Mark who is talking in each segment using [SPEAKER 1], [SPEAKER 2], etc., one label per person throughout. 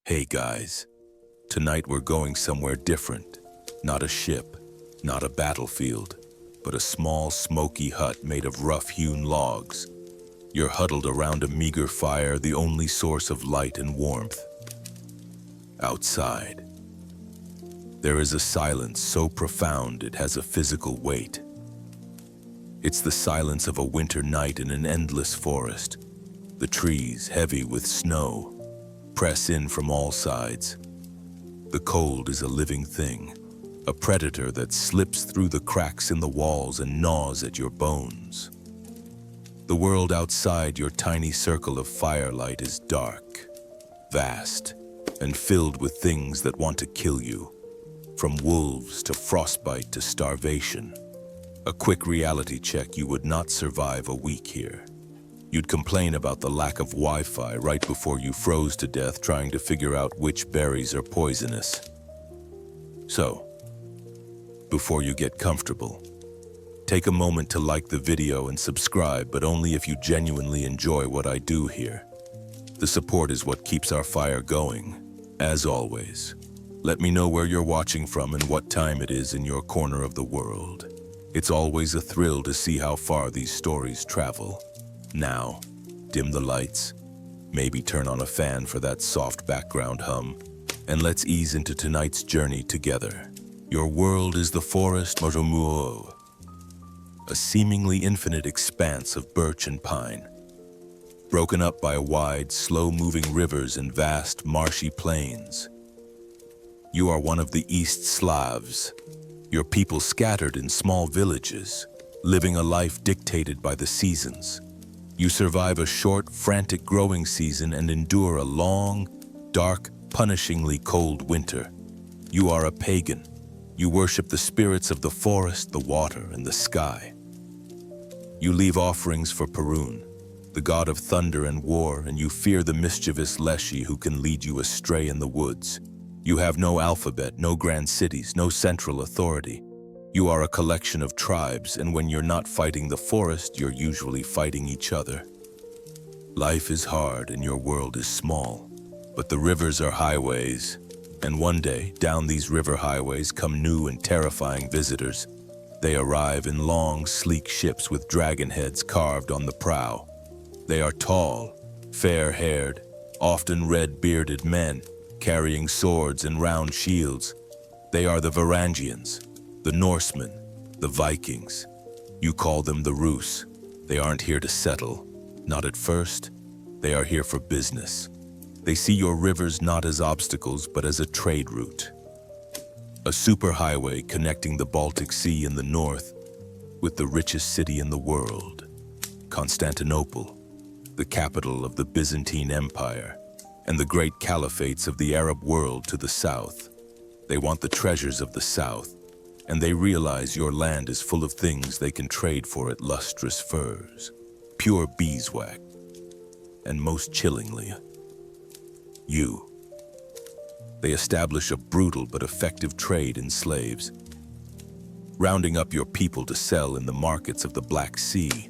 [SPEAKER 1] Hey guys, tonight we're going somewhere different. Not a ship, not a battlefield, but a small smoky hut made of rough-hewn logs. You're huddled around a meager fire, the only source of light and warmth. Outside, there is a silence so profound it has a physical weight. It's the silence of a winter night in an endless forest. The trees, heavy with snow, press in from all sides. The cold is a living thing, a predator that slips through the cracks in the walls and gnaws at your bones. The world outside your tiny circle of firelight is dark, vast, and filled with things that want to kill you, from wolves to frostbite to starvation. A quick reality check: you would not survive a week here. You'd complain about the lack of Wi-Fi right before you froze to death trying to figure out which berries are poisonous. So, before you get comfortable, take a moment to like the video and subscribe, but only if you genuinely enjoy what I do here. The support is what keeps our fire going. As always, let me know where you're watching from and what time it is in your corner of the world. It's always a thrill to see how far these stories travel. Now, dim the lights, maybe turn on a fan for that soft background hum, and let's ease into tonight's journey together. Your world is the forest monotone, a seemingly infinite expanse of birch and pine, broken up by wide, slow-moving rivers and vast, marshy plains. You are one of the East Slavs, your people scattered in small villages, living a life dictated by the seasons. You survive a short, frantic growing season and endure a long, dark, punishingly cold winter. You are a pagan. You worship the spirits of the forest, the water, and the sky. You leave offerings for Perun, the god of thunder and war, and you fear the mischievous Leshy who can lead you astray in the woods. You have no alphabet, no grand cities, no central authority. You are a collection of tribes, and when you're not fighting the forest, you're usually fighting each other. Life is hard and your world is small, but the rivers are highways, and one day, down these river highways come new and terrifying visitors. They arrive in long, sleek ships with dragon heads carved on the prow. They are tall, fair-haired, often red-bearded men, carrying swords and round shields. They are the Varangians, the Norsemen, the Vikings. You call them the Rus. They aren't here to settle. Not at first. They are here for business. They see your rivers not as obstacles, but as a trade route. A superhighway connecting the Baltic Sea in the north with the richest city in the world, Constantinople, the capital of the Byzantine Empire, and the great caliphates of the Arab world to the south. They want the treasures of the south, and they realize your land is full of things they can trade for it: lustrous furs, pure beeswax, and most chillingly, you. They establish a brutal but effective trade in slaves, rounding up your people to sell in the markets of the Black Sea.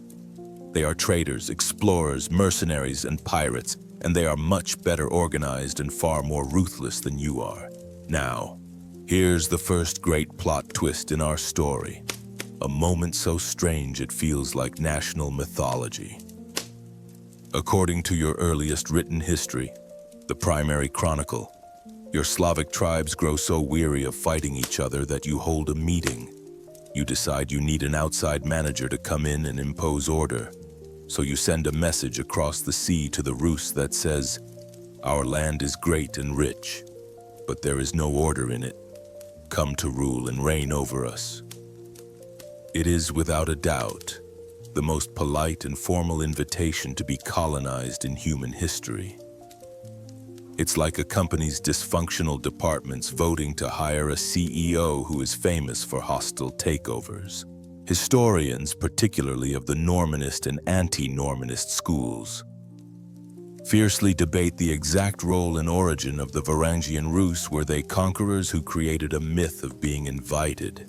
[SPEAKER 1] They are traders, explorers, mercenaries, and pirates, and they are much better organized and far more ruthless than you are. Now, here's the first great plot twist in our story. A moment so strange it feels like national mythology. According to your earliest written history, the primary chronicle, your Slavic tribes grow so weary of fighting each other that you hold a meeting. You decide you need an outside manager to come in and impose order. So you send a message across the sea to the Rus that says, "Our land is great and rich, but there is no order in it. Come to rule and reign over us." It is, without a doubt, the most polite and formal invitation to be colonized in human history. It's like a company's dysfunctional departments voting to hire a CEO who is famous for hostile takeovers. Historians, particularly of the Normanist and anti-Normanist schools, fiercely debate the exact role and origin of the Varangian Rus. Were they conquerors who created a myth of being invited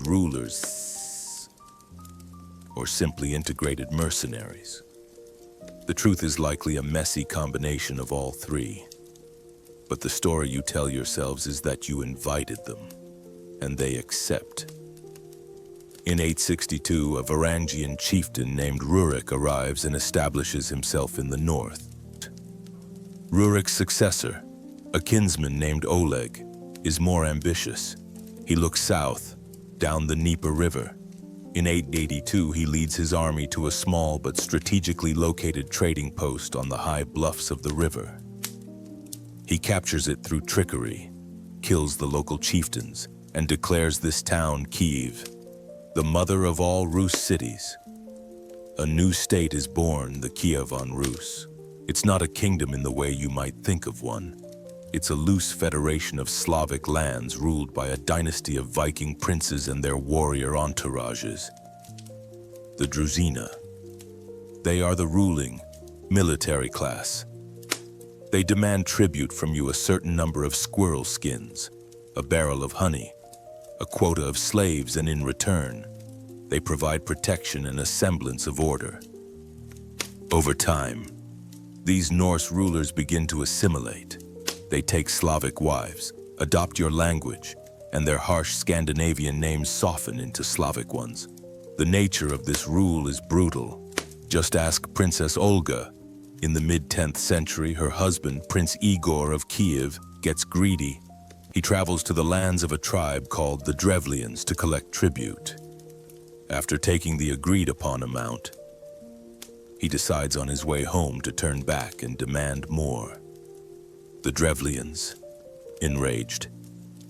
[SPEAKER 1] rulers, or simply integrated mercenaries? The truth is likely a messy combination of all three. But the story you tell yourselves is that you invited them, and they accept. In 862, a Varangian chieftain named Rurik arrives and establishes himself in the north. Rurik's successor, a kinsman named Oleg, is more ambitious. He looks south, down the Dnieper River. In 882, he leads his army to a small but strategically located trading post on the high bluffs of the river. He captures it through trickery, kills the local chieftains, and declares this town Kiev, the mother of all Rus cities. A new state is born, the Kiev on Rus. It's not a kingdom in the way you might think of one. It's a loose federation of Slavic lands ruled by a dynasty of Viking princes and their warrior entourages. The Druzina. They are the ruling, military class. They demand tribute from you, a certain number of squirrel skins, a barrel of honey, a quota of slaves, and in return, they provide protection and a semblance of order. Over time, these Norse rulers begin to assimilate. They take Slavic wives, adopt your language, and their harsh Scandinavian names soften into Slavic ones. The nature of this rule is brutal. Just ask Princess Olga. In the mid-10th century, her husband, Prince Igor of Kiev, gets greedy. He travels to the lands of a tribe called the Drevlians to collect tribute. After taking the agreed-upon amount, he decides on his way home to turn back and demand more. The Drevlians, enraged,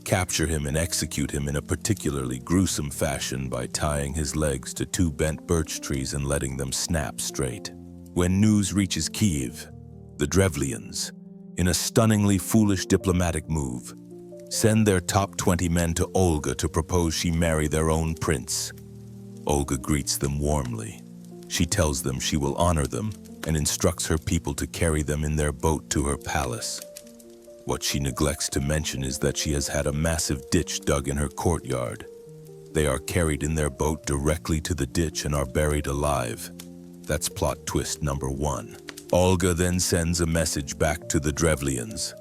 [SPEAKER 1] capture him and execute him in a particularly gruesome fashion by tying his legs to 2 bent birch trees and letting them snap straight. When news reaches Kiev, the Drevlians, in a stunningly foolish diplomatic move, send their top 20 men to Olga to propose she marry their own prince. Olga greets them warmly. She tells them she will honor them and instructs her people to carry them in their boat to her palace. What she neglects to mention is that she has had a massive ditch dug in her courtyard. They are carried in their boat directly to the ditch and are buried alive. That's plot twist number 1. Olga then sends a message back to the Drevlians,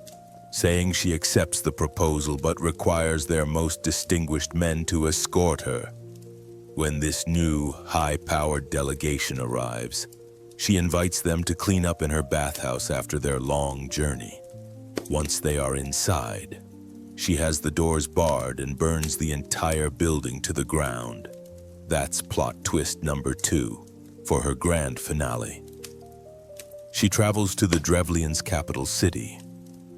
[SPEAKER 1] saying she accepts the proposal but requires their most distinguished men to escort her. When this new, high-powered delegation arrives, she invites them to clean up in her bathhouse after their long journey. Once they are inside, she has the doors barred and burns the entire building to the ground. That's plot twist number 2 for her grand finale. She travels to the Drevlians' capital city,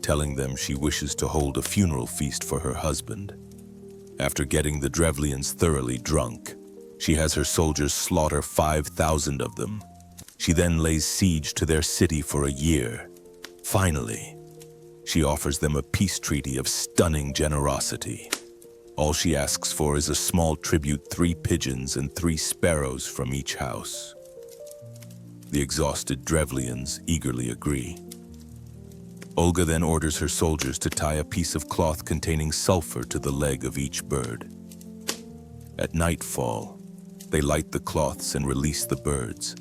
[SPEAKER 1] telling them she wishes to hold a funeral feast for her husband. After getting the Drevlians thoroughly drunk, she has her soldiers slaughter 5,000 of them. She then lays siege to their city for a year. Finally, she offers them a peace treaty of stunning generosity. All she asks for is a small tribute, 3 pigeons and 3 sparrows from each house. The exhausted Drevlians eagerly agree. Olga then orders her soldiers to tie a piece of cloth containing sulfur to the leg of each bird. At nightfall, they light the cloths and release the birds.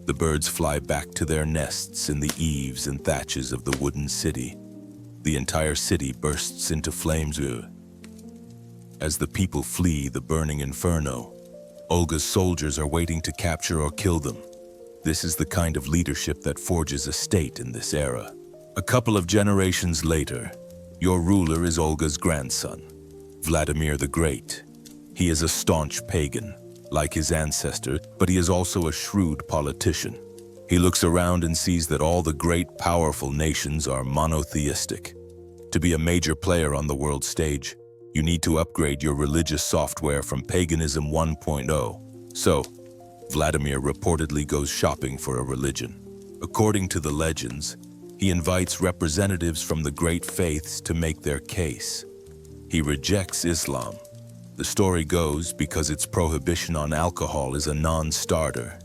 [SPEAKER 1] The birds fly back to their nests in the eaves and thatches of the wooden city. The entire city bursts into flames. As the people flee the burning inferno, Olga's soldiers are waiting to capture or kill them. This is the kind of leadership that forges a state in this era. A couple of generations later, your ruler is Olga's grandson, Vladimir the Great. He is a staunch pagan, like his ancestor, but he is also a shrewd politician. He looks around and sees that all the great, powerful nations are monotheistic. To be a major player on the world stage, you need to upgrade your religious software from paganism 1.0. So, Vladimir reportedly goes shopping for a religion. According to the legends, he invites representatives from the great faiths to make their case. He rejects Islam. The story goes because its prohibition on alcohol is a non-starter.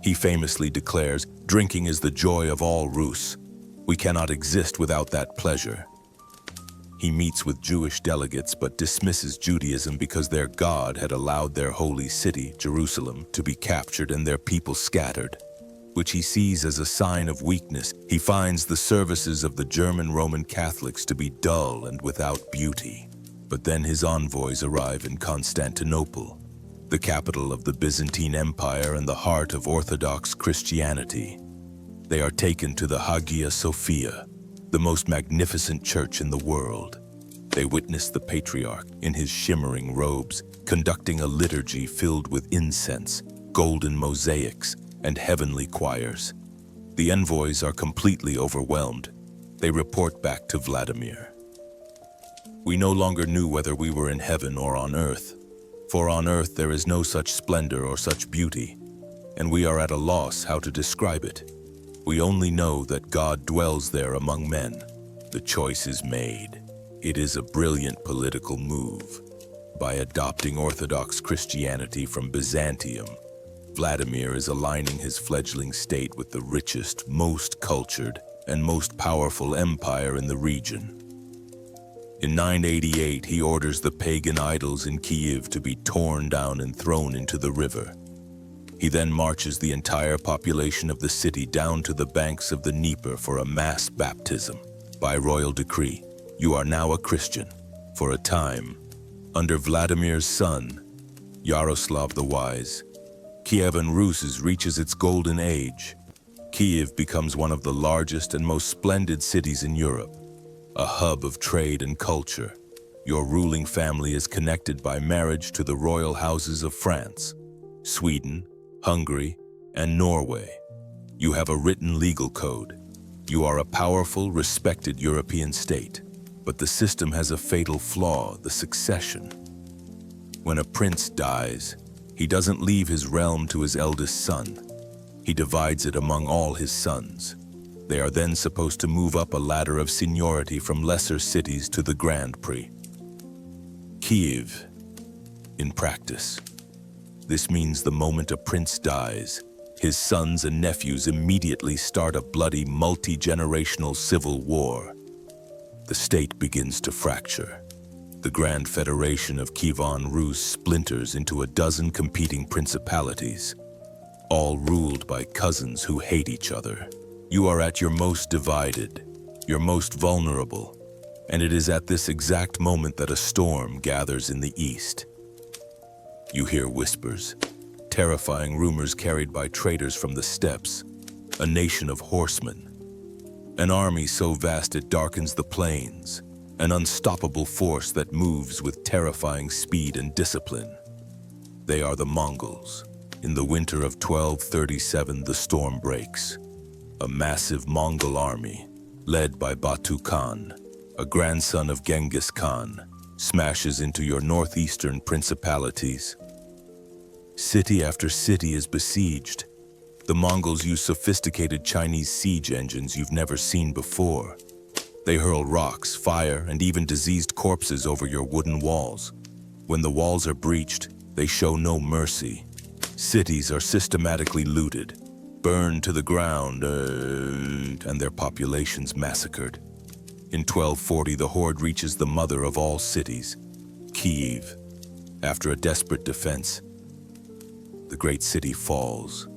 [SPEAKER 1] He famously declares, "Drinking is the joy of all Rus. We cannot exist without that pleasure." He meets with Jewish delegates but dismisses Judaism because their God had allowed their holy city, Jerusalem, to be captured and their people scattered. which he sees as a sign of weakness. He finds the services of the German Roman Catholics to be dull and without beauty. But then his envoys arrive in Constantinople, the capital of the Byzantine Empire and the heart of Orthodox Christianity. They are taken to the Hagia Sophia, the most magnificent church in the world. They witness the patriarch in his shimmering robes, conducting a liturgy filled with incense, golden mosaics, and heavenly choirs. The envoys are completely overwhelmed. They report back to Vladimir. We no longer knew whether we were in heaven or on earth, for on earth there is no such splendor or such beauty, and we are at a loss how to describe it. We only know that God dwells there among men. The choice is made. It is a brilliant political move. By adopting Orthodox Christianity from Byzantium, Vladimir is aligning his fledgling state with the richest, most cultured, and most powerful empire in the region. In 988, he orders the pagan idols in Kiev to be torn down and thrown into the river. He then marches the entire population of the city down to the banks of the Dnieper for a mass baptism. By royal decree, you are now a Christian. For a time, under Vladimir's son, Yaroslav the Wise, Kievan Rus reaches its golden age. Kiev becomes one of the largest and most splendid cities in Europe, a hub of trade and culture. Your ruling family is connected by marriage to the royal houses of France, Sweden, Hungary, and Norway. You have a written legal code. You are a powerful, respected European state. But the system has a fatal flaw, the succession. When a prince dies, he doesn't leave his realm to his eldest son. He divides it among all his sons. They are then supposed to move up a ladder of seniority from lesser cities to the Grand Prix. Kiev, in practice. This means the moment a prince dies, his sons and nephews immediately start a bloody multi-generational civil war. The state begins to fracture. The Grand Federation of Kievan Rus splinters into a dozen competing principalities, all ruled by cousins who hate each other. You are at your most divided, your most vulnerable, and it is at this exact moment that a storm gathers in the east. You hear whispers, terrifying rumors carried by traders from the steppes, a nation of horsemen, an army so vast it darkens the plains, an unstoppable force that moves with terrifying speed and discipline. They are the Mongols. In the winter of 1237, the storm breaks. A massive Mongol army, led by Batu Khan, a grandson of Genghis Khan, smashes into your northeastern principalities. City after city is besieged. The Mongols use sophisticated Chinese siege engines you've never seen before. They hurl rocks, fire, and even diseased corpses over your wooden walls. When the walls are breached, they show no mercy. Cities are systematically looted, burned to the ground, and their populations massacred. In 1240, the horde reaches the mother of all cities, Kiev. After a desperate defense, the great city falls.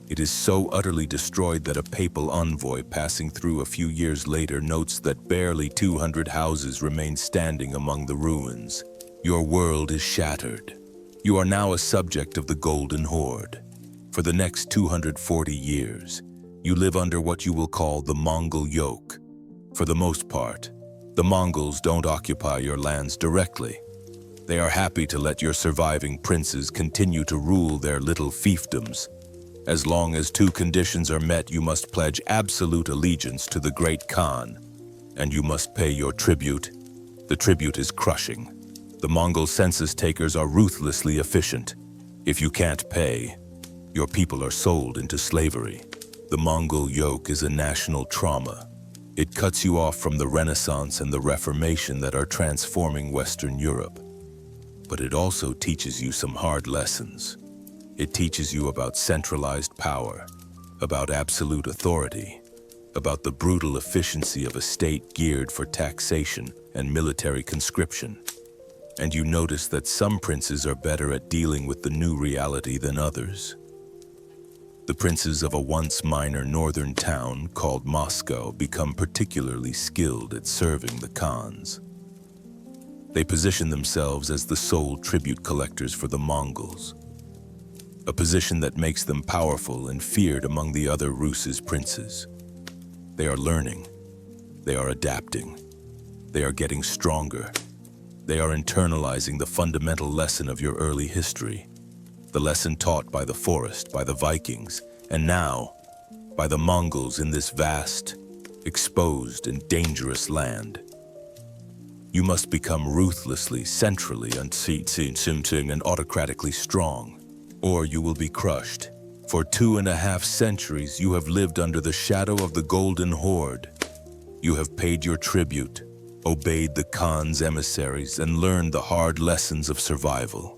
[SPEAKER 1] It is so utterly destroyed that a papal envoy passing through a few years later notes that barely 200 houses remain standing among the ruins. Your world is shattered. You are now a subject of the Golden Horde. For the next 240 years, you live under what you will call the Mongol yoke. For the most part, the Mongols don't occupy your lands directly. They are happy to let your surviving princes continue to rule their little fiefdoms. As long as two conditions are met, you must pledge absolute allegiance to the Great Khan, and you must pay your tribute. The tribute is crushing. The Mongol census takers are ruthlessly efficient. If you can't pay, your people are sold into slavery. The Mongol yoke is a national trauma. It cuts you off from the Renaissance and the Reformation that are transforming Western Europe. But it also teaches you some hard lessons. It teaches you about centralized power, about absolute authority, about the brutal efficiency of a state geared for taxation and military conscription. And you notice that some princes are better at dealing with the new reality than others. The princes of a once minor northern town called Moscow become particularly skilled at serving the Khans. They position themselves as the sole tribute collectors for the Mongols, a position that makes them powerful and feared among the other Rus's princes. They are learning, they are adapting, they are getting stronger. They are internalizing the fundamental lesson of your early history, the lesson taught by the forest, by the Vikings, and now by the Mongols in this vast, exposed, and dangerous land. You must become ruthlessly, centrally, and autocratically strong, or you will be crushed. For 2.5 centuries, you have lived under the shadow of the Golden Horde. You have paid your tribute, obeyed the Khan's emissaries, and learned the hard lessons of survival.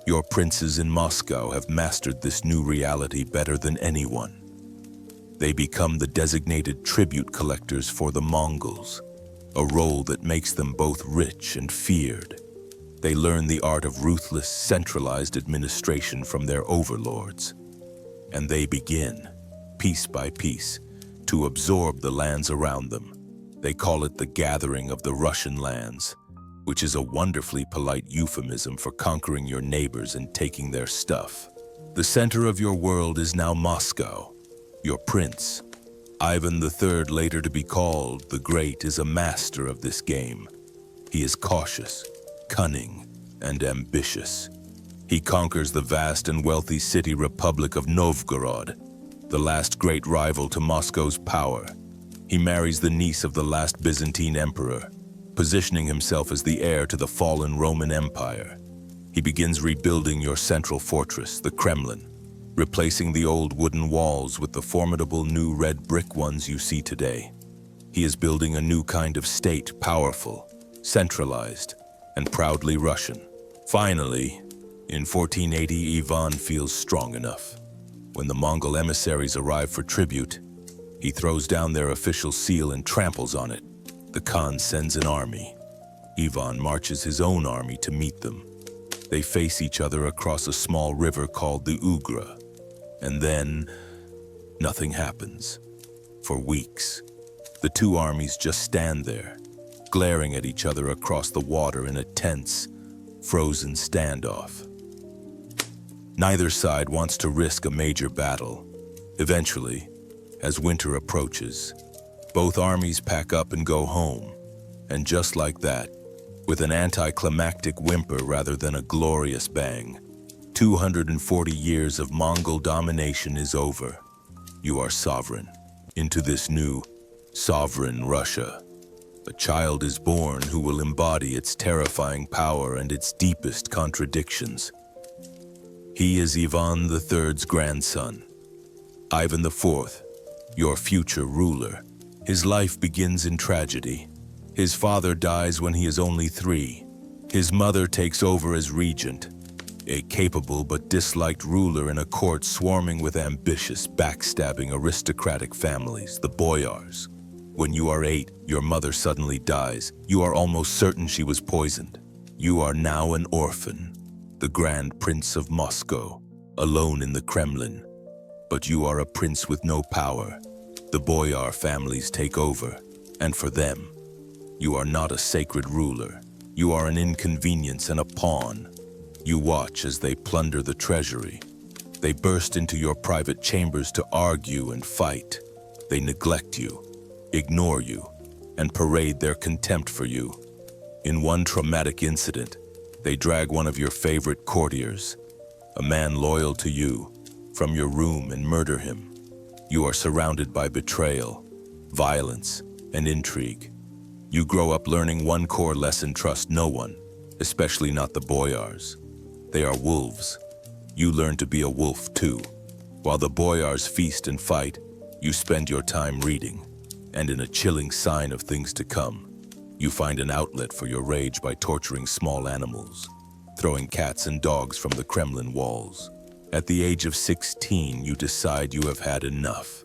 [SPEAKER 1] Your princes in Moscow have mastered this new reality better than anyone. They become the designated tribute collectors for the Mongols, a role that makes them both rich and feared. They learn the art of ruthless, centralized administration from their overlords. And they begin, piece by piece, to absorb the lands around them. They call it the gathering of the Russian lands, which is a wonderfully polite euphemism for conquering your neighbors and taking their stuff. The center of your world is now Moscow. Your prince, Ivan III, later to be called the Great, is a master of this game. He is cautious, cunning, and ambitious. He conquers the vast and wealthy city republic of Novgorod, the last great rival to Moscow's power. He marries the niece of the last Byzantine emperor, positioning himself as the heir to the fallen Roman Empire. He begins rebuilding your central fortress, the Kremlin, replacing the old wooden walls with the formidable new red brick ones you see today. He is building a new kind of state, powerful, centralized, and proudly Russian. Finally, in 1480, Ivan feels strong enough. When the Mongol emissaries arrive for tribute, he throws down their official seal and tramples on it. The Khan sends an army. Ivan marches his own army to meet them. They face each other across a small river called the Ugra. And then, nothing happens. For weeks, the two armies just stand there, glaring at each other across the water in a tense, frozen standoff. Neither side wants to risk a major battle. Eventually, as winter approaches, both armies pack up and go home. And just like that, with an anticlimactic whimper rather than a glorious bang, 240 years of Mongol domination is over. You are sovereign. Into this new, sovereign Russia, a child is born who will embody its terrifying power and its deepest contradictions. He is Ivan III's grandson, Ivan IV, your future ruler. His life begins in tragedy. His father dies when he is only 3. His mother takes over as regent, a capable but disliked ruler in a court swarming with ambitious, backstabbing aristocratic families, the Boyars. When you are 8, your mother suddenly dies. You are almost certain she was poisoned. You are now an orphan, the Grand Prince of Moscow, alone in the Kremlin. But you are a prince with no power. The Boyar families take over, and for them, you are not a sacred ruler. You are an inconvenience and a pawn. You watch as they plunder the treasury. They burst into your private chambers to argue and fight. They neglect you, ignore you, and parade their contempt for you. In one traumatic incident, they drag one of your favorite courtiers, a man loyal to you, from your room and murder him. You are surrounded by betrayal, violence, and intrigue. You grow up learning one core lesson: trust no one, especially not the Boyars. They are wolves. You learn to be a wolf too. While the Boyars feast and fight, you spend your time reading. And in a chilling sign of things to come, you find an outlet for your rage by torturing small animals, throwing cats and dogs from the Kremlin walls. At the age of 16, you decide you have had enough.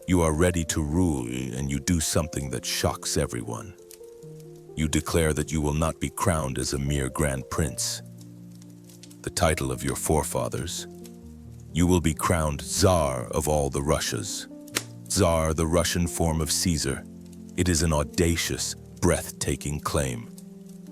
[SPEAKER 1] You are ready to rule, and you do something that shocks everyone. You declare that you will not be crowned as a mere grand prince, the title of your forefathers. You will be crowned Tsar of all the Russias. Tsar, the Russian form of Caesar. It is an audacious, breathtaking claim.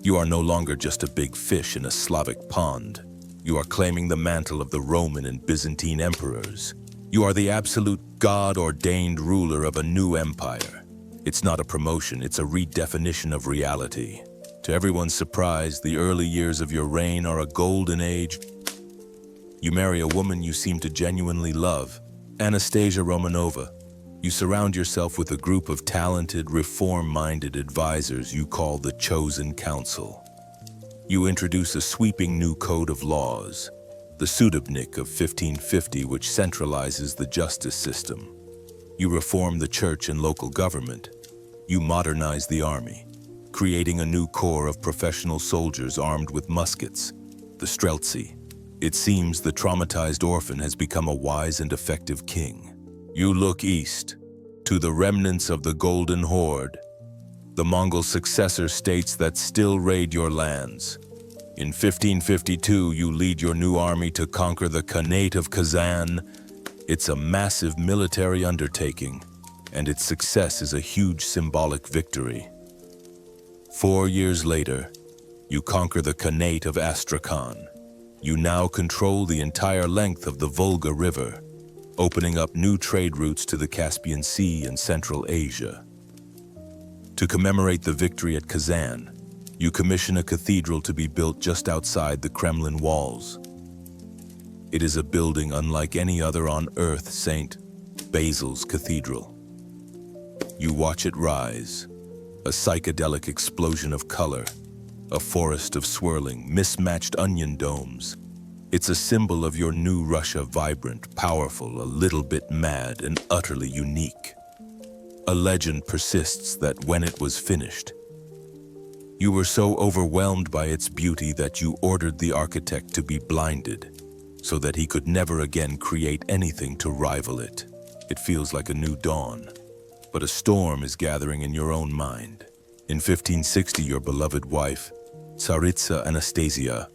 [SPEAKER 1] You are no longer just a big fish in a Slavic pond. You are claiming the mantle of the Roman and Byzantine emperors. You are the absolute God-ordained ruler of a new empire. It's not a promotion, it's a redefinition of reality. To everyone's surprise, the early years of your reign are a golden age. You marry a woman you seem to genuinely love, Anastasia Romanova. You surround yourself with a group of talented, reform-minded advisors you call the Chosen Council. You introduce a sweeping new code of laws, the Sudebnik of 1550, which centralizes the justice system. You reform the church and local government. You modernize the army, creating a new corps of professional soldiers armed with muskets, the Streltsy. It seems the traumatized orphan has become a wise and effective king. You look east, to the remnants of the Golden Horde, the Mongol successor states that still raid your lands. In 1552, you lead your new army to conquer the Khanate of Kazan. It's a massive military undertaking, and its success is a huge symbolic victory. 4 years later, you conquer the Khanate of Astrakhan. You now control the entire length of the Volga River, opening up new trade routes to the Caspian Sea and Central Asia. To commemorate the victory at Kazan, you commission a cathedral to be built just outside the Kremlin walls. It is a building unlike any other on earth, St. Basil's Cathedral. You watch it rise, a psychedelic explosion of color, a forest of swirling, mismatched onion domes. It's a symbol of your new Russia, vibrant, powerful, a little bit mad, and utterly unique. A legend persists that when it was finished, you were so overwhelmed by its beauty that you ordered the architect to be blinded, so that he could never again create anything to rival it. It feels like a new dawn, but a storm is gathering in your own mind. In 1560, your beloved wife, Tsaritsa Anastasia,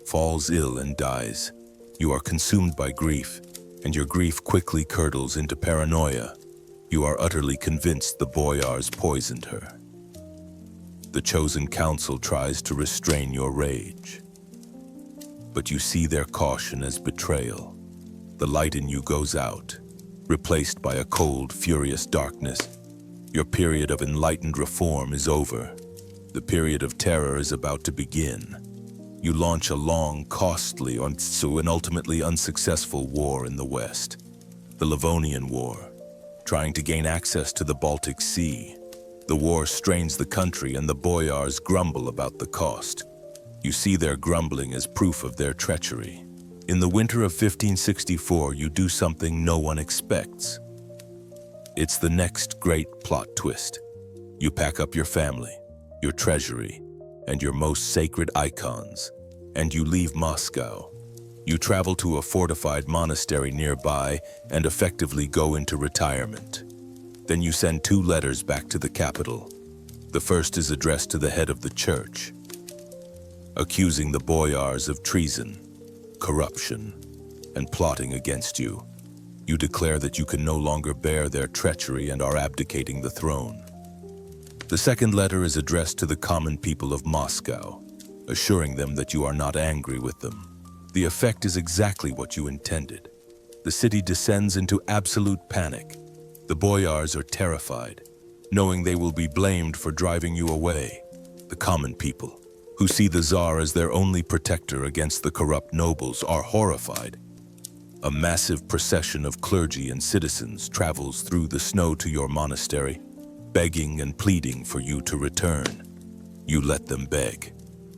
[SPEAKER 1] falls ill and dies. You are consumed by grief, and your grief quickly curdles into paranoia. You are utterly convinced the boyars poisoned her. The Chosen Council tries to restrain your rage, but you see their caution as betrayal. The light in you goes out, replaced by a cold, furious darkness. Your period of enlightened reform is over. The period of terror is about to begin. You launch a long, costly, and ultimately unsuccessful war in the West, the Livonian War, trying to gain access to the Baltic Sea. The war strains the country and the boyars grumble about the cost. You see their grumbling as proof of their treachery. In the winter of 1564, you do something no one expects. It's the next great plot twist. You pack up your family, your treasury, and your most sacred icons, and you leave Moscow. You travel to a fortified monastery nearby and effectively go into retirement. Then you send 2 letters back to the capital. The first is addressed to the head of the church, accusing the boyars of treason, corruption, and plotting against you. You declare that you can no longer bear their treachery and are abdicating the throne. The second letter is addressed to the common people of Moscow, assuring them that you are not angry with them. The effect is exactly what you intended. The city descends into absolute panic. The boyars are terrified, knowing they will be blamed for driving you away. The common people, who see the Tsar as their only protector against the corrupt nobles, are horrified. A massive procession of clergy and citizens travels through the snow to your monastery, begging and pleading for you to return. You let them beg.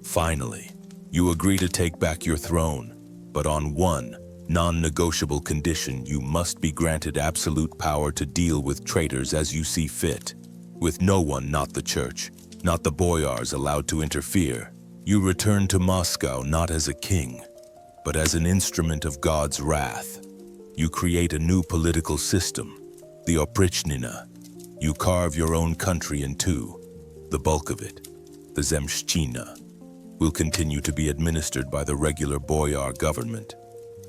[SPEAKER 1] Finally, you agree to take back your throne, but on one non-negotiable condition: you must be granted absolute power to deal with traitors as you see fit, with no one, not the church, not the boyars, allowed to interfere. You return to Moscow not as a king, but as an instrument of God's wrath. You create a new political system, the Oprichnina. You carve your own country in two. The bulk of it, the Zemshchina, will continue to be administered by the regular boyar government.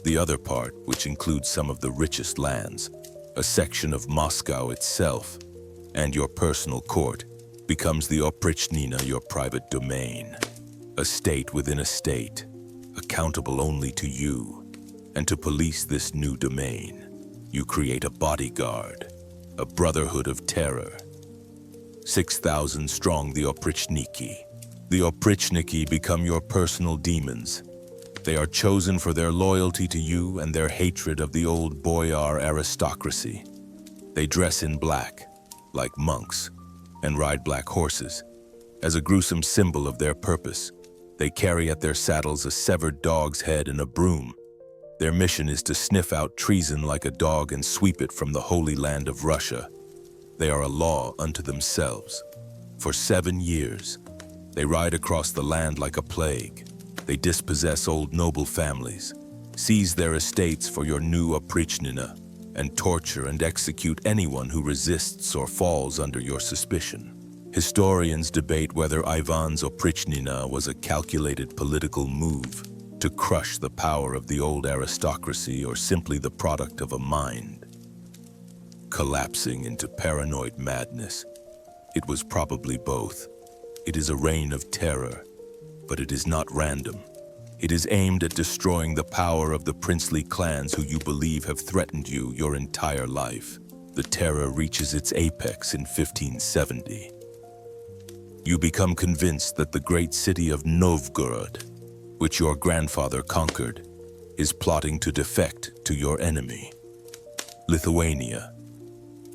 [SPEAKER 1] The other part, which includes some of the richest lands, a section of Moscow itself, and your personal court, becomes the Oprichnina, your private domain. A state within a state, accountable only to you. And to police this new domain, you create a bodyguard, a brotherhood of terror. 6,000 strong, the Oprichniki. The Oprichniki become your personal demons. They are chosen for their loyalty to you and their hatred of the old boyar aristocracy. They dress in black, like monks, and ride black horses. As a gruesome symbol of their purpose, they carry at their saddles a severed dog's head and a broom. Their mission is to sniff out treason like a dog and sweep it from the holy land of Russia. They are a law unto themselves. For 7 years, they ride across the land like a plague. They dispossess old noble families, seize their estates for your new Oprichnina, and torture and execute anyone who resists or falls under your suspicion. Historians debate whether Ivan's Oprichnina was a calculated political move to crush the power of the old aristocracy or simply the product of a mind collapsing into paranoid madness. It was probably both. It is a reign of terror, but it is not random. It is aimed at destroying the power of the princely clans who you believe have threatened you your entire life. The terror reaches its apex in 1570. You become convinced that the great city of Novgorod, which your grandfather conquered, is plotting to defect to your enemy, Lithuania.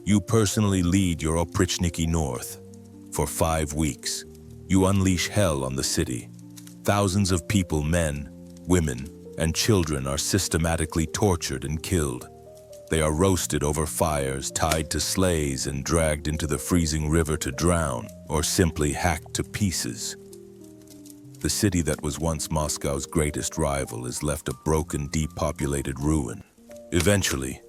[SPEAKER 1] You personally lead your Oprichniki north. For 5 weeks, you unleash hell on the city. Thousands of people, men, women, and children are systematically tortured and killed. They are roasted over fires, tied to sleighs, and dragged into the freezing river to drown, or simply hacked to pieces. The city that was once Moscow's greatest rival is left a broken, depopulated ruin. Eventually,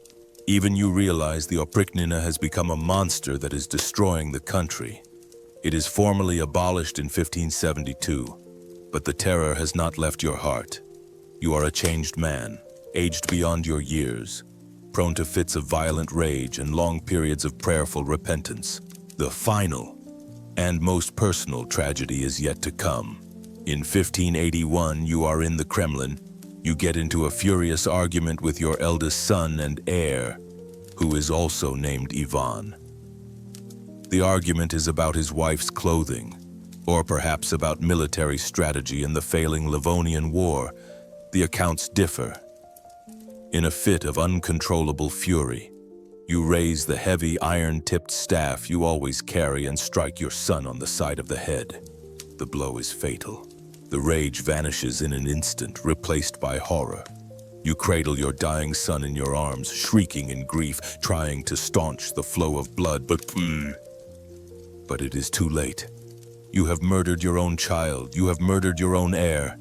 [SPEAKER 1] even you realize the Oprichnina has become a monster that is destroying the country. It is formally abolished in 1572, but the terror has not left your heart. You are a changed man, aged beyond your years, prone to fits of violent rage and long periods of prayerful repentance. The final and most personal tragedy is yet to come. In 1581, you are in the Kremlin. You get into a furious argument with your eldest son and heir, who is also named Ivan. The argument is about his wife's clothing, or perhaps about military strategy in the failing Livonian War. The accounts differ. In a fit of uncontrollable fury, you raise the heavy iron-tipped staff you always carry and strike your son on the side of the head. The blow is fatal. The rage vanishes in an instant, replaced by horror. You cradle your dying son in your arms, shrieking in grief, trying to staunch the flow of blood, but it is too late. You have murdered your own child. You have murdered your own heir.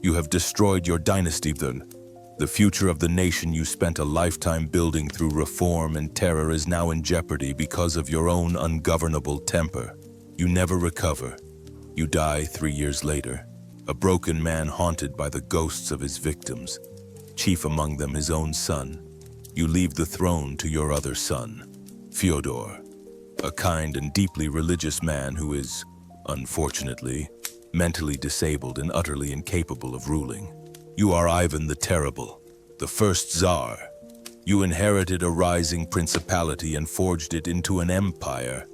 [SPEAKER 1] You have destroyed your dynasty. The future of the nation you spent a lifetime building through reform and terror is now in jeopardy because of your own ungovernable temper. You never recover. You die 3 years later, a broken man haunted by the ghosts of his victims, chief among them his own son. You leave the throne to your other son, Fyodor, a kind and deeply religious man who is, unfortunately, mentally disabled and utterly incapable of ruling. You are Ivan the Terrible, the first Tsar. You inherited a rising principality and forged it into an empire.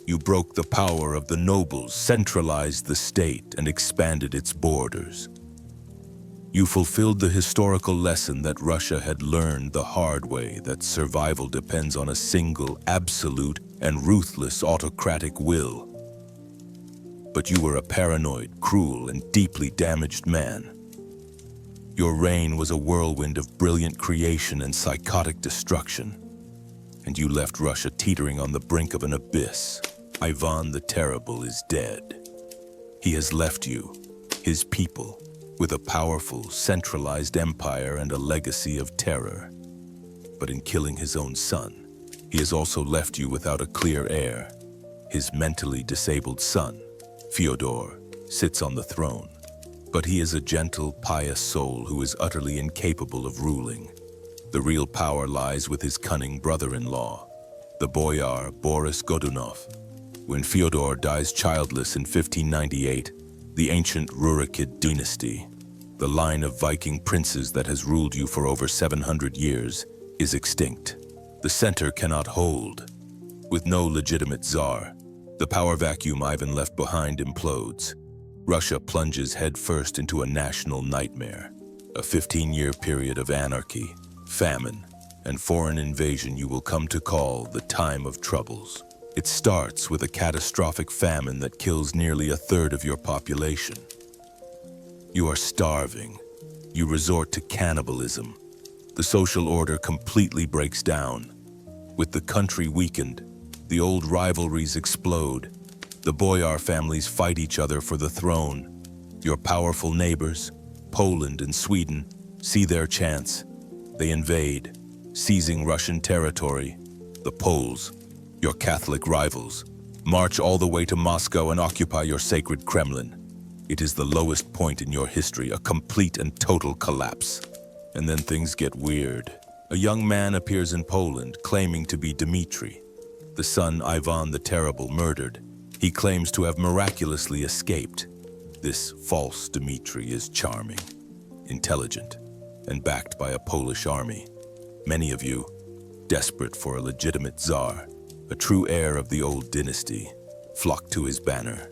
[SPEAKER 1] You broke the power of the nobles, centralized the state, and expanded its borders. You fulfilled the historical lesson that Russia had learned the hard way, that survival depends on a single, absolute, and ruthless autocratic will. But you were a paranoid, cruel, and deeply damaged man. Your reign was a whirlwind of brilliant creation and psychotic destruction, and you left Russia teetering on the brink of an abyss. Ivan the Terrible is dead. He has left you, his people, with a powerful, centralized empire and a legacy of terror. But in killing his own son, he has also left you without a clear heir. His mentally disabled son, Fyodor, sits on the throne. But he is a gentle, pious soul who is utterly incapable of ruling. The real power lies with his cunning brother-in-law, the boyar Boris Godunov. When Fyodor dies childless in 1598, the ancient Rurikid dynasty, the line of Viking princes that has ruled you for over 700 years, is extinct. The center cannot hold. With no legitimate czar, the power vacuum Ivan left behind implodes. Russia plunges headfirst into a national nightmare, a 15-year period of anarchy, famine, and foreign invasion you will come to call the time of troubles. It starts with a catastrophic famine that kills nearly a third of your population. You are starving. You resort to cannibalism. The social order completely breaks down. With the country weakened, the old rivalries explode. The boyar families fight each other for the throne. Your powerful neighbors, Poland and Sweden, see their chance. They invade, seizing Russian territory. The Poles, your Catholic rivals, march all the way to Moscow and occupy your sacred Kremlin. It is the lowest point in your history, a complete and total collapse. And then things get weird. A young man appears in Poland claiming to be Dmitri, the son Ivan the Terrible murdered. He claims to have miraculously escaped. This false Dmitri is charming, intelligent, and backed by a Polish army. Many of you, desperate for a legitimate czar, a true heir of the old dynasty, flock to his banner.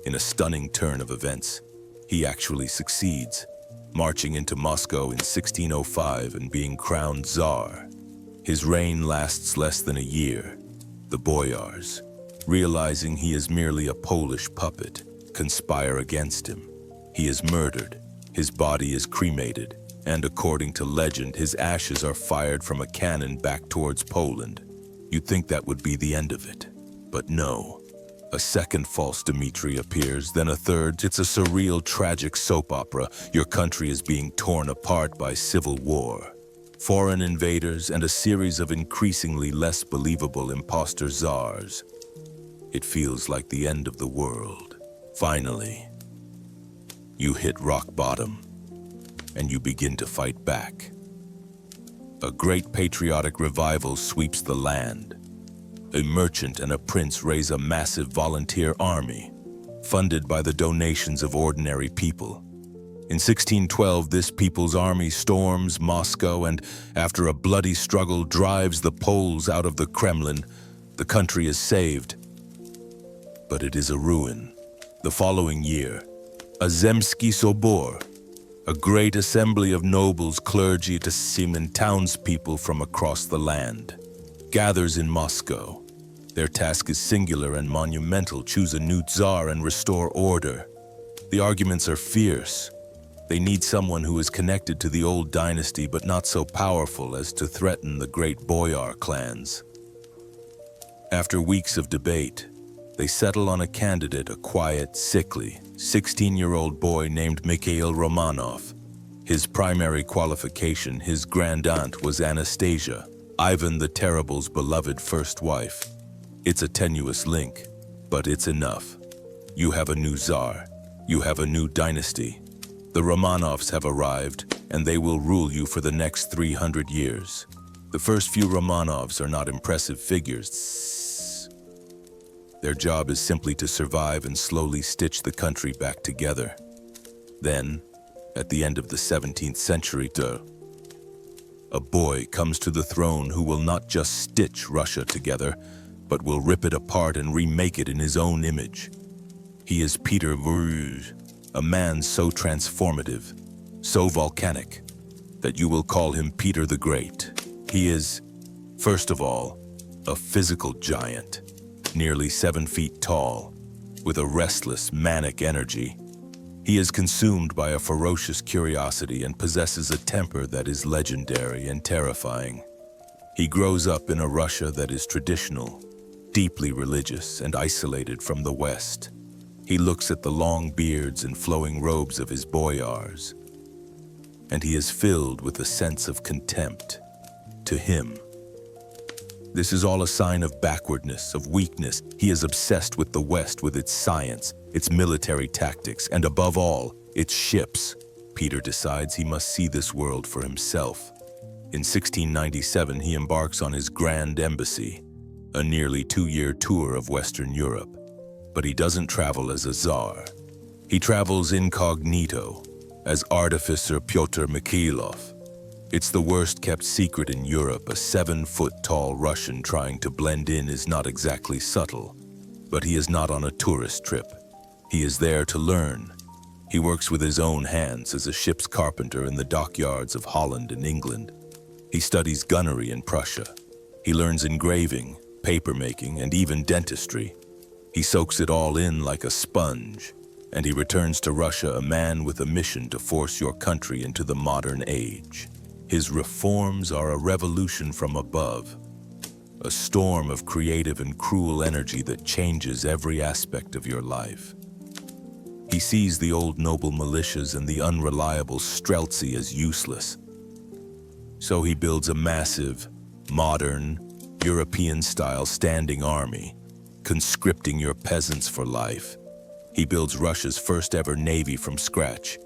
[SPEAKER 1] In a stunning turn of events, he actually succeeds, marching into Moscow in 1605 and being crowned Tsar. His reign lasts less than a year. The boyars, realizing he is merely a Polish puppet, conspire against him. He is murdered, his body is cremated, and according to legend, his ashes are fired from a cannon back towards Poland. You'd think that would be the end of it, but no. A second false Dmitri appears, then a third. It's a surreal, tragic soap opera. Your country is being torn apart by civil war, foreign invaders, and a series of increasingly less believable imposter czars. It feels like the end of the world. Finally, you hit rock bottom, and you begin to fight back. A great patriotic revival sweeps the land. A merchant and a prince raise a massive volunteer army, funded by the donations of ordinary people. In 1612, this people's army storms Moscow and, after a bloody struggle, drives the Poles out of the Kremlin. The country is saved, but it is a ruin. The following year, a Zemsky Sobor, a great assembly of nobles, clergy, and townspeople from across the land, gathers in Moscow. Their task is singular and monumental: choose a new Tsar and restore order. The arguments are fierce. They need someone who is connected to the old dynasty but not so powerful as to threaten the great boyar clans. After weeks of debate, they settle on a candidate, a quiet, sickly, 16-year-old boy named Mikhail Romanov. His primary qualification, his grand-aunt, was Anastasia, Ivan the Terrible's beloved first wife. It's a tenuous link, but it's enough. You have a new czar. You have a new dynasty. The Romanovs have arrived, and they will rule you for the next 300 years. The first few Romanovs are not impressive figures. Their job is simply to survive and slowly stitch the country back together. Then, at the end of the 17th century, a boy comes to the throne who will not just stitch Russia together, but will rip it apart and remake it in his own image. He is Peter Vruj, a man so transformative, so volcanic, that you will call him Peter the Great. He is, first of all, a physical giant, nearly 7 feet tall, with a restless, manic energy. He is consumed by a ferocious curiosity and possesses a temper that is legendary and terrifying. He grows up in a Russia that is traditional, deeply religious, and isolated from the West. He looks at the long beards and flowing robes of his boyars, and he is filled with a sense of contempt. To him, this is all a sign of backwardness, of weakness. He is obsessed with the West, with its science, its military tactics, and above all, It's ships. Peter decides he must see this world for himself. In 1697, he embarks on his Grand Embassy, a nearly 2-year tour of Western Europe. But he doesn't travel as a Tsar. He travels incognito, as Artificer Pyotr Mikhailov. It's the worst-kept secret in Europe. A 7-foot-tall Russian trying to blend in is not exactly subtle. But he is not on a tourist trip. He is there to learn. He works with his own hands as a ship's carpenter in the dockyards of Holland and England. He studies gunnery in Prussia. He learns engraving, papermaking, and even dentistry. He soaks it all in like a sponge, and he returns to Russia a man with a mission to force your country into the modern age. His reforms are a revolution from above, a storm of creative and cruel energy that changes every aspect of your life. He sees the old noble militias and the unreliable Streltsy as useless. So he builds a massive, modern, European-style standing army, conscripting your peasants for life. He builds Russia's first-ever navy from scratch,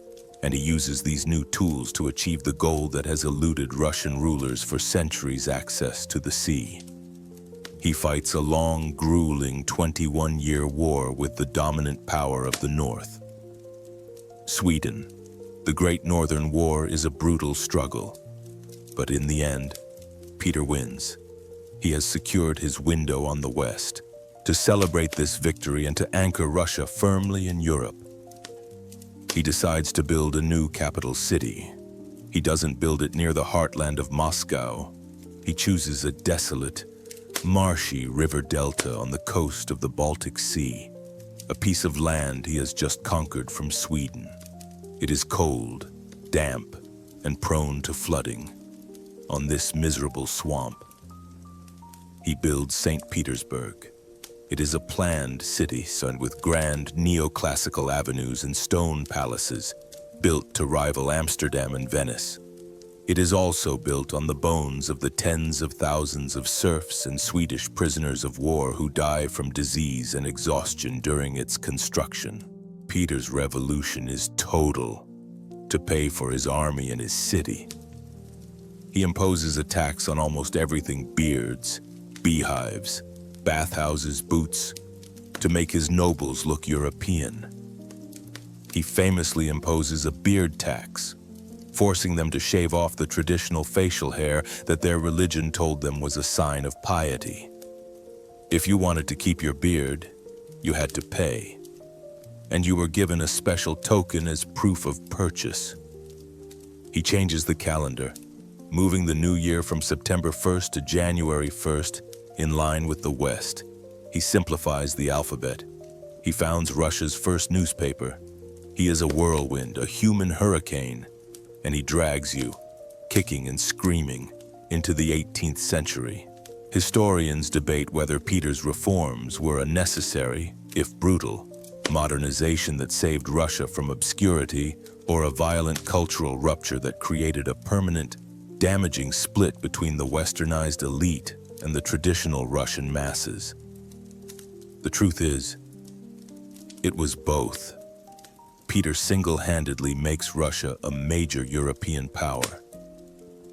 [SPEAKER 1] and he uses these new tools to achieve the goal that has eluded Russian rulers for centuries: access to the sea. He fights a long, grueling 21-year war with the dominant power of the North. Sweden. The Great Northern War is a brutal struggle. But in the end, Peter wins. He has secured his window on the West. To celebrate this victory and to anchor Russia firmly in Europe, he decides to build a new capital city. He doesn't build it near the heartland of Moscow. He chooses a desolate, marshy river delta on the coast of the Baltic Sea, a piece of land he has just conquered from Sweden. It is cold, damp, and prone to flooding. On this miserable swamp, he builds St. Petersburg. It is a planned city with grand neoclassical avenues and stone palaces, built to rival Amsterdam and Venice. It is also built on the bones of the tens of thousands of serfs and Swedish prisoners of war who die from disease and exhaustion during its construction. Peter's revolution is total, to pay for his army and his city. He imposes a tax on almost everything: beards, beehives, bathhouses, boots, to make his nobles look European. He famously imposes a beard tax, forcing them to shave off the traditional facial hair that their religion told them was a sign of piety. If you wanted to keep your beard, you had to pay, and you were given a special token as proof of purchase. He changes the calendar, moving the new year from September 1st to January 1st, in line with the West. He simplifies the alphabet. He founds Russia's first newspaper. He is a whirlwind, a human hurricane, and he drags you, kicking and screaming, into the 18th century. Historians debate whether Peter's reforms were a necessary, if brutal, modernization that saved Russia from obscurity, or a violent cultural rupture that created a permanent, damaging split between the westernized elite and the traditional Russian masses. The truth is, it was both. Peter single-handedly makes Russia a major European power,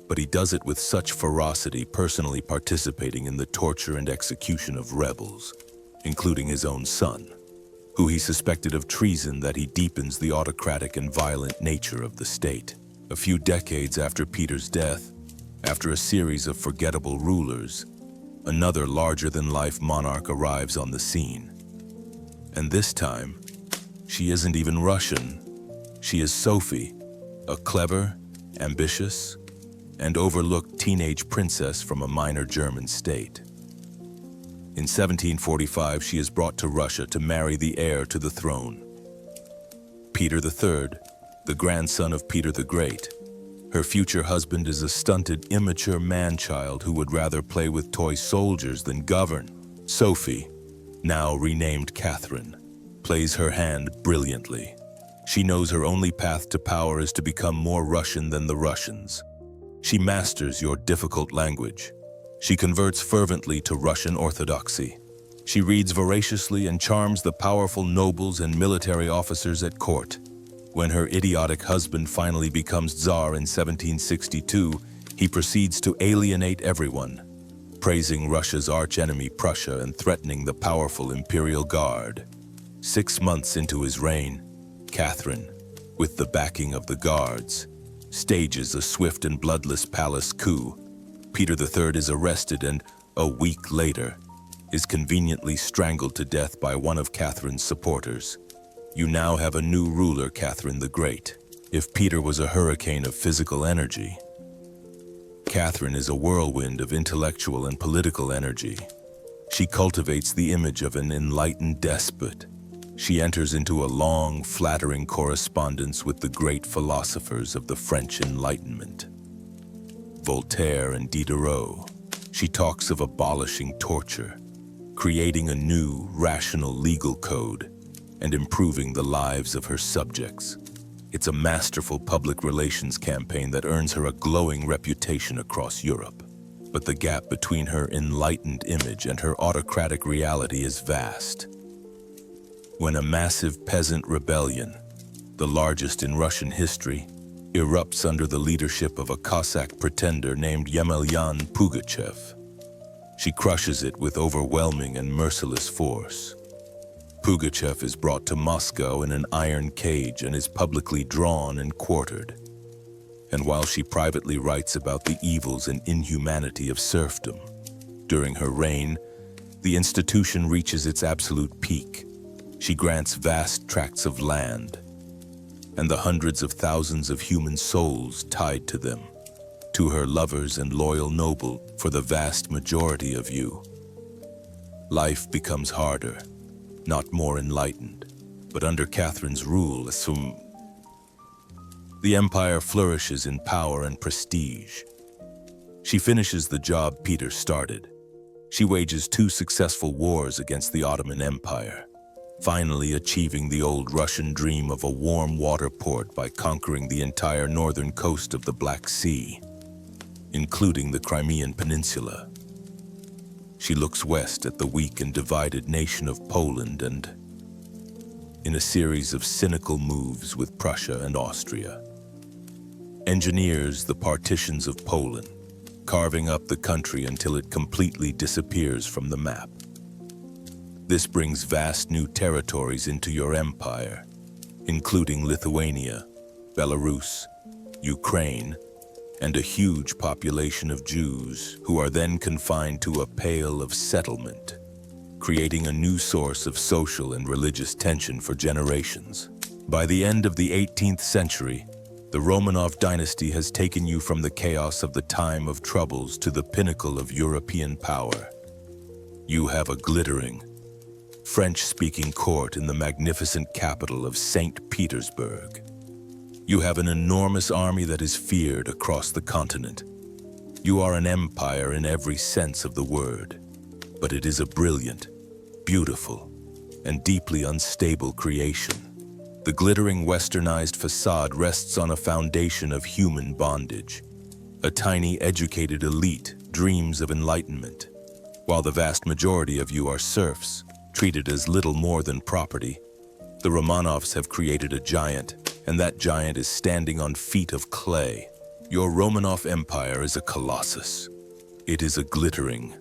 [SPEAKER 1] but he does it with such ferocity, personally participating in the torture and execution of rebels, including his own son, who he suspected of treason, that he deepens the autocratic and violent nature of the state. A few decades after Peter's death, after a series of forgettable rulers, another larger-than-life monarch arrives on the scene. And this time, she isn't even Russian. She is Sophie, a clever, ambitious, and overlooked teenage princess from a minor German state. In 1745, she is brought to Russia to marry the heir to the throne, Peter III, the grandson of Peter the Great. Her future husband is a stunted, immature man-child who would rather play with toy soldiers than govern. Sophie, now renamed Catherine, plays her hand brilliantly. She knows her only path to power is to become more Russian than the Russians. She masters your difficult language. She converts fervently to Russian orthodoxy. She reads voraciously and charms the powerful nobles and military officers at court. When her idiotic husband finally becomes Tsar in 1762, he proceeds to alienate everyone, praising Russia's archenemy Prussia and threatening the powerful Imperial Guard. 6 months into his reign, Catherine, with the backing of the Guards, stages a swift and bloodless palace coup. Peter III is arrested and, a week later, is conveniently strangled to death by one of Catherine's supporters. You now have a new ruler, Catherine the Great. If Peter was a hurricane of physical energy, Catherine is a whirlwind of intellectual and political energy. She cultivates the image of an enlightened despot. She enters into a long, flattering correspondence with the great philosophers of the French Enlightenment, Voltaire and Diderot. She talks of abolishing torture, creating a new, rational legal code, and improving the lives of her subjects. It's a masterful public relations campaign that earns her a glowing reputation across Europe. But the gap between her enlightened image and her autocratic reality is vast. When a massive peasant rebellion, the largest in Russian history, erupts under the leadership of a Cossack pretender named Yemelyan Pugachev, she crushes it with overwhelming and merciless force. Pugachev is brought to Moscow in an iron cage and is publicly drawn and quartered. And while she privately writes about the evils and inhumanity of serfdom, during her reign, the institution reaches its absolute peak. She grants vast tracts of land, and the hundreds of thousands of human souls tied to them, to her lovers and loyal noble, for the vast majority of you. Life becomes harder, not more enlightened, but under Catherine's rule, the empire flourishes in power and prestige. She finishes the job Peter started. She wages 2 successful wars against the Ottoman Empire, finally achieving the old Russian dream of a warm water port by conquering the entire northern coast of the Black Sea, including the Crimean Peninsula. She looks west at the weak and divided nation of Poland and, in a series of cynical moves with Prussia and Austria, engineers the partitions of Poland, carving up the country until it completely disappears from the map. This brings vast new territories into your empire, including Lithuania, Belarus, Ukraine, and a huge population of Jews who are then confined to a pale of settlement, creating a new source of social and religious tension for generations. By the end of the 18th century, the Romanov dynasty has taken you from the chaos of the time of troubles to the pinnacle of European power. You have a glittering, French-speaking court in the magnificent capital of St. Petersburg. You have an enormous army that is feared across the continent. You are an empire in every sense of the word, but it is a brilliant, beautiful, and deeply unstable creation. The glittering westernized facade rests on a foundation of human bondage. A tiny, educated elite dreams of enlightenment, while the vast majority of you are serfs, treated as little more than property. The Romanovs have created a giant, and that giant is standing on feet of clay. Your Romanov Empire is a colossus. It is a glittering,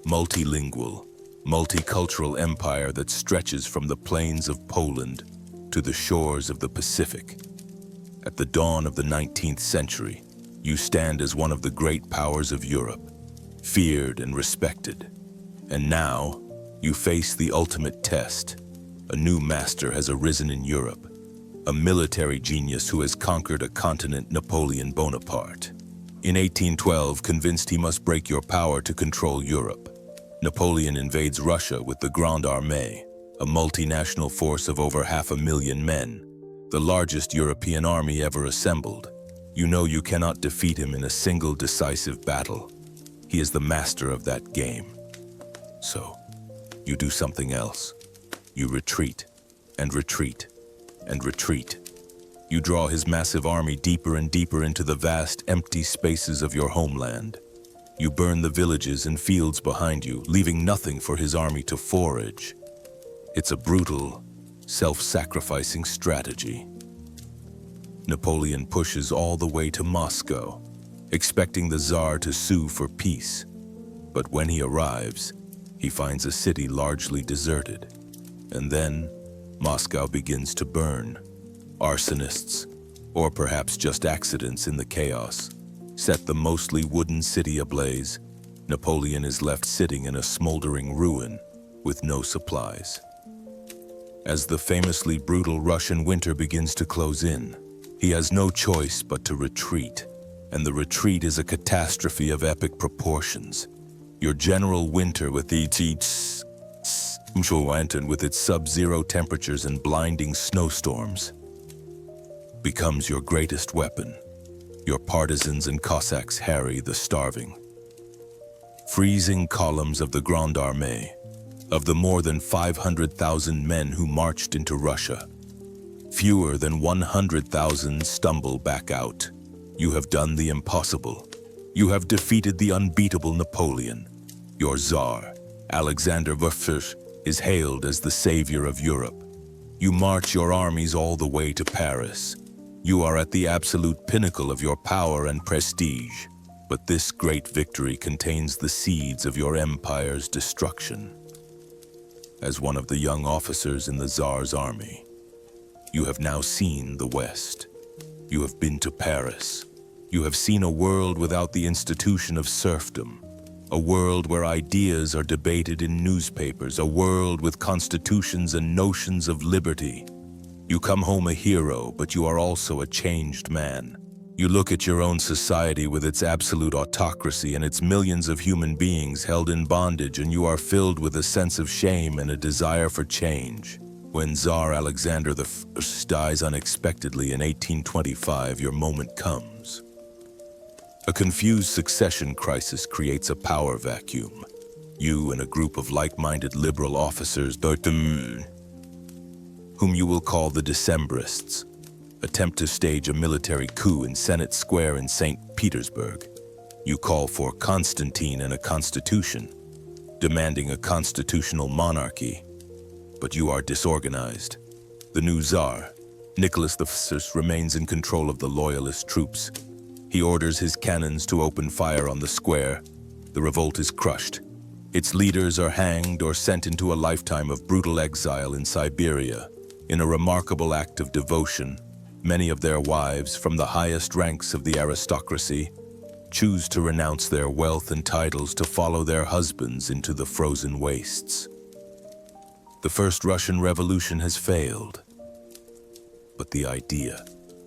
[SPEAKER 1] multilingual, multicultural empire that stretches from the plains of Poland to the shores of the Pacific. At the dawn of the 19th century, you stand as one of the great powers of Europe, feared and respected. And now, you face the ultimate test. A new master has arisen in Europe, a military genius who has conquered a continent, Napoleon Bonaparte. In 1812, convinced he must break your power to control Europe, Napoleon invades Russia with the Grande Armée, a multinational force of over 500,000 men, the largest European army ever assembled. You know you cannot defeat him in a single decisive battle. He is the master of that game. So, you do something else. You retreat, and retreat, and retreat. You draw his massive army deeper and deeper into the vast, empty spaces of your homeland. You burn the villages and fields behind you, leaving nothing for his army to forage. It's a brutal, self-sacrificing strategy. Napoleon pushes all the way to Moscow, expecting the Tsar to sue for peace. But when he arrives, he finds a city largely deserted. And then, Moscow begins to burn. Arsonists, or perhaps just accidents in the chaos, set the mostly wooden city ablaze. Napoleon is left sitting in a smoldering ruin with no supplies. As the famously brutal Russian winter begins to close in, he has no choice but to retreat, and the retreat is a catastrophe of epic proportions. Your general winter with its sub-zero temperatures and blinding snowstorms becomes your greatest weapon. Your partisans and Cossacks harry the starving. Freezing columns of the Grande Armée, of the more than 500,000 men who marched into Russia, fewer than 100,000 stumble back out. You have done the impossible. You have defeated the unbeatable Napoleon. Your Tsar, Alexander I, is hailed as the savior of Europe. You march your armies all the way to Paris. You are at the absolute pinnacle of your power and prestige. But this great victory contains the seeds of your empire's destruction. As one of the young officers in the Tsar's army, you have now seen the West. You have been to Paris. You have seen a world without the institution of serfdom, a world where ideas are debated in newspapers, a world with constitutions and notions of liberty. You come home a hero, but you are also a changed man. You look at your own society with its absolute autocracy and its millions of human beings held in bondage, and you are filled with a sense of shame and a desire for change. When Tsar Alexander I dies unexpectedly in 1825, your moment comes. A confused succession crisis creates a power vacuum. You and a group of like-minded liberal officers, whom you will call the Decembrists, attempt to stage a military coup in Senate Square in St. Petersburg. You call for Constantine and a constitution, demanding a constitutional monarchy. But you are disorganized. The new Tsar, Nicholas I, remains in control of the loyalist troops. He orders his cannons to open fire on the square. The revolt is crushed. Its leaders are hanged or sent into a lifetime of brutal exile in Siberia. In a remarkable act of devotion, many of their wives, from the highest ranks of the aristocracy, choose to renounce their wealth and titles to follow their husbands into the frozen wastes. The first Russian Revolution has failed. But the idea,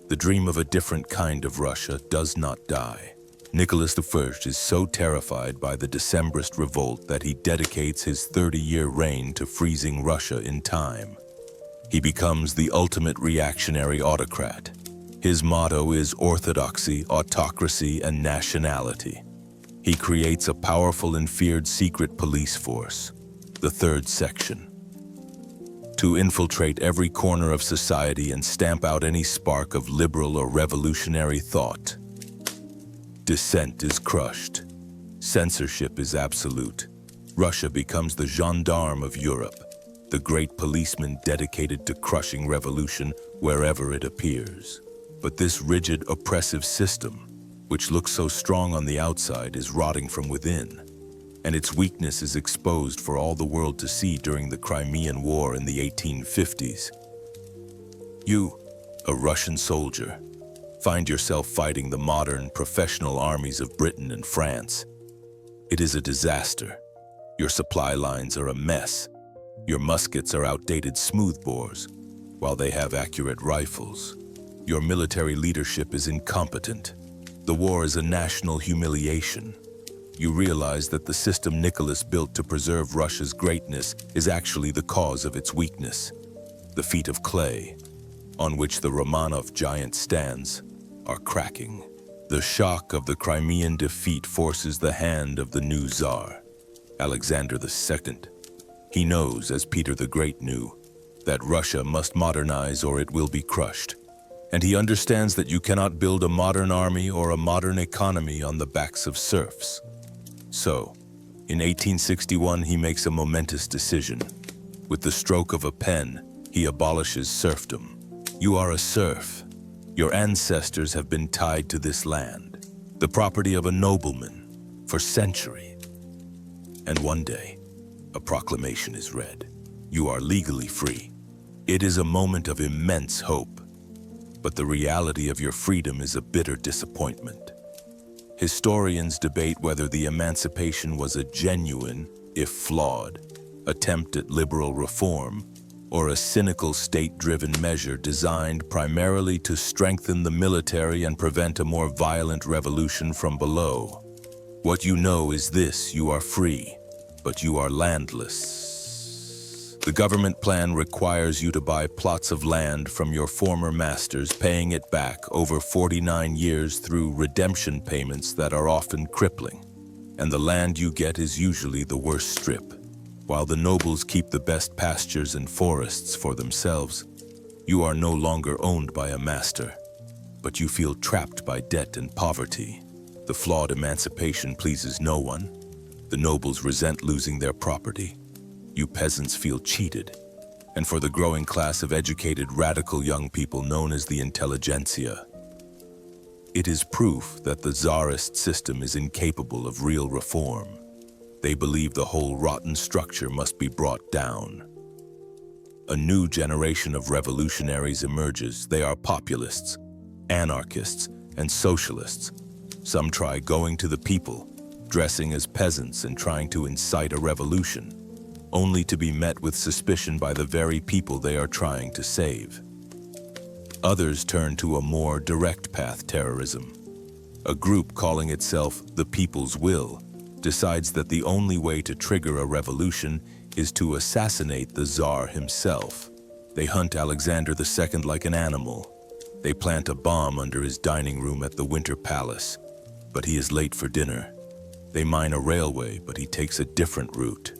[SPEAKER 1] the dream of a different kind of Russia, does not die. Nicholas I is so terrified by the Decembrist revolt that he dedicates his 30-year reign to freezing Russia in time. He becomes the ultimate reactionary autocrat. His motto is orthodoxy, autocracy, and nationality. He creates a powerful and feared secret police force, the Third Section, to infiltrate every corner of society and stamp out any spark of liberal or revolutionary thought. Dissent is crushed. Censorship is absolute. Russia becomes the gendarme of Europe, the great policeman dedicated to crushing revolution wherever it appears. But this rigid, oppressive system, which looks so strong on the outside, is rotting from within, and its weakness is exposed for all the world to see during the Crimean War in the 1850s. You, a Russian soldier, find yourself fighting the modern, professional armies of Britain and France. It is a disaster. Your supply lines are a mess. Your muskets are outdated smoothbores, while they have accurate rifles. Your military leadership is incompetent. The war is a national humiliation. You realize that the system Nicholas built to preserve Russia's greatness is actually the cause of its weakness. The feet of clay, on which the Romanov giant stands, are cracking. The shock of the Crimean defeat forces the hand of the new Tsar, Alexander II. He knows, as Peter the Great knew, that Russia must modernize or it will be crushed. And he understands that you cannot build a modern army or a modern economy on the backs of serfs. So, in 1861, he makes a momentous decision. With the stroke of a pen, he abolishes serfdom. You are a serf. Your ancestors have been tied to this land, the property of a nobleman, for centuries. And one day, a proclamation is read. You are legally free. It is a moment of immense hope, but the reality of your freedom is a bitter disappointment. Historians debate whether the emancipation was a genuine, if flawed, attempt at liberal reform, or a cynical state-driven measure designed primarily to strengthen the military and prevent a more violent revolution from below. What you know is this: you are free, but you are landless. The government plan requires you to buy plots of land from your former masters, paying it back over 49 years through redemption payments that are often crippling. And the land you get is usually the worst strip. While the nobles keep the best pastures and forests for themselves, you are no longer owned by a master, but you feel trapped by debt and poverty. The flawed emancipation pleases no one. The nobles resent losing their property. You peasants feel cheated. And for the growing class of educated, radical young people known as the intelligentsia, it is proof that the Tsarist system is incapable of real reform. They believe the whole rotten structure must be brought down. A new generation of revolutionaries emerges. They are populists, anarchists, and socialists. Some try going to the people, dressing as peasants and trying to incite a revolution, only to be met with suspicion by the very people they are trying to save. Others turn to a more direct path: terrorism. A group calling itself the People's Will decides that the only way to trigger a revolution is to assassinate the Tsar himself. They hunt Alexander II like an animal. They plant a bomb under his dining room at the Winter Palace, but he is late for dinner. They mine a railway, but he takes a different route.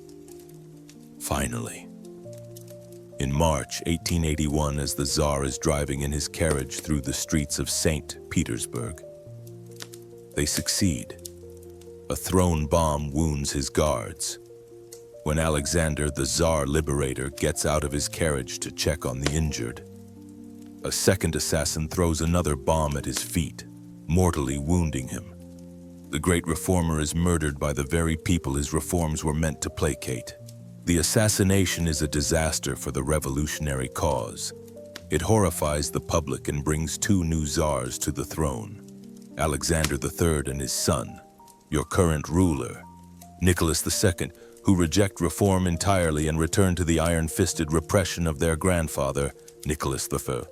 [SPEAKER 1] Finally, in March 1881, as the Tsar is driving in his carriage through the streets of St. Petersburg, they succeed. A thrown bomb wounds his guards. When Alexander, the Tsar liberator, gets out of his carriage to check on the injured, a second assassin throws another bomb at his feet, mortally wounding him. The great reformer is murdered by the very people his reforms were meant to placate. The assassination is a disaster for the revolutionary cause. It horrifies the public and brings two new Tsars to the throne: Alexander III and his son, your current ruler, Nicholas II, who reject reform entirely and return to the iron-fisted repression of their grandfather, Nicholas I.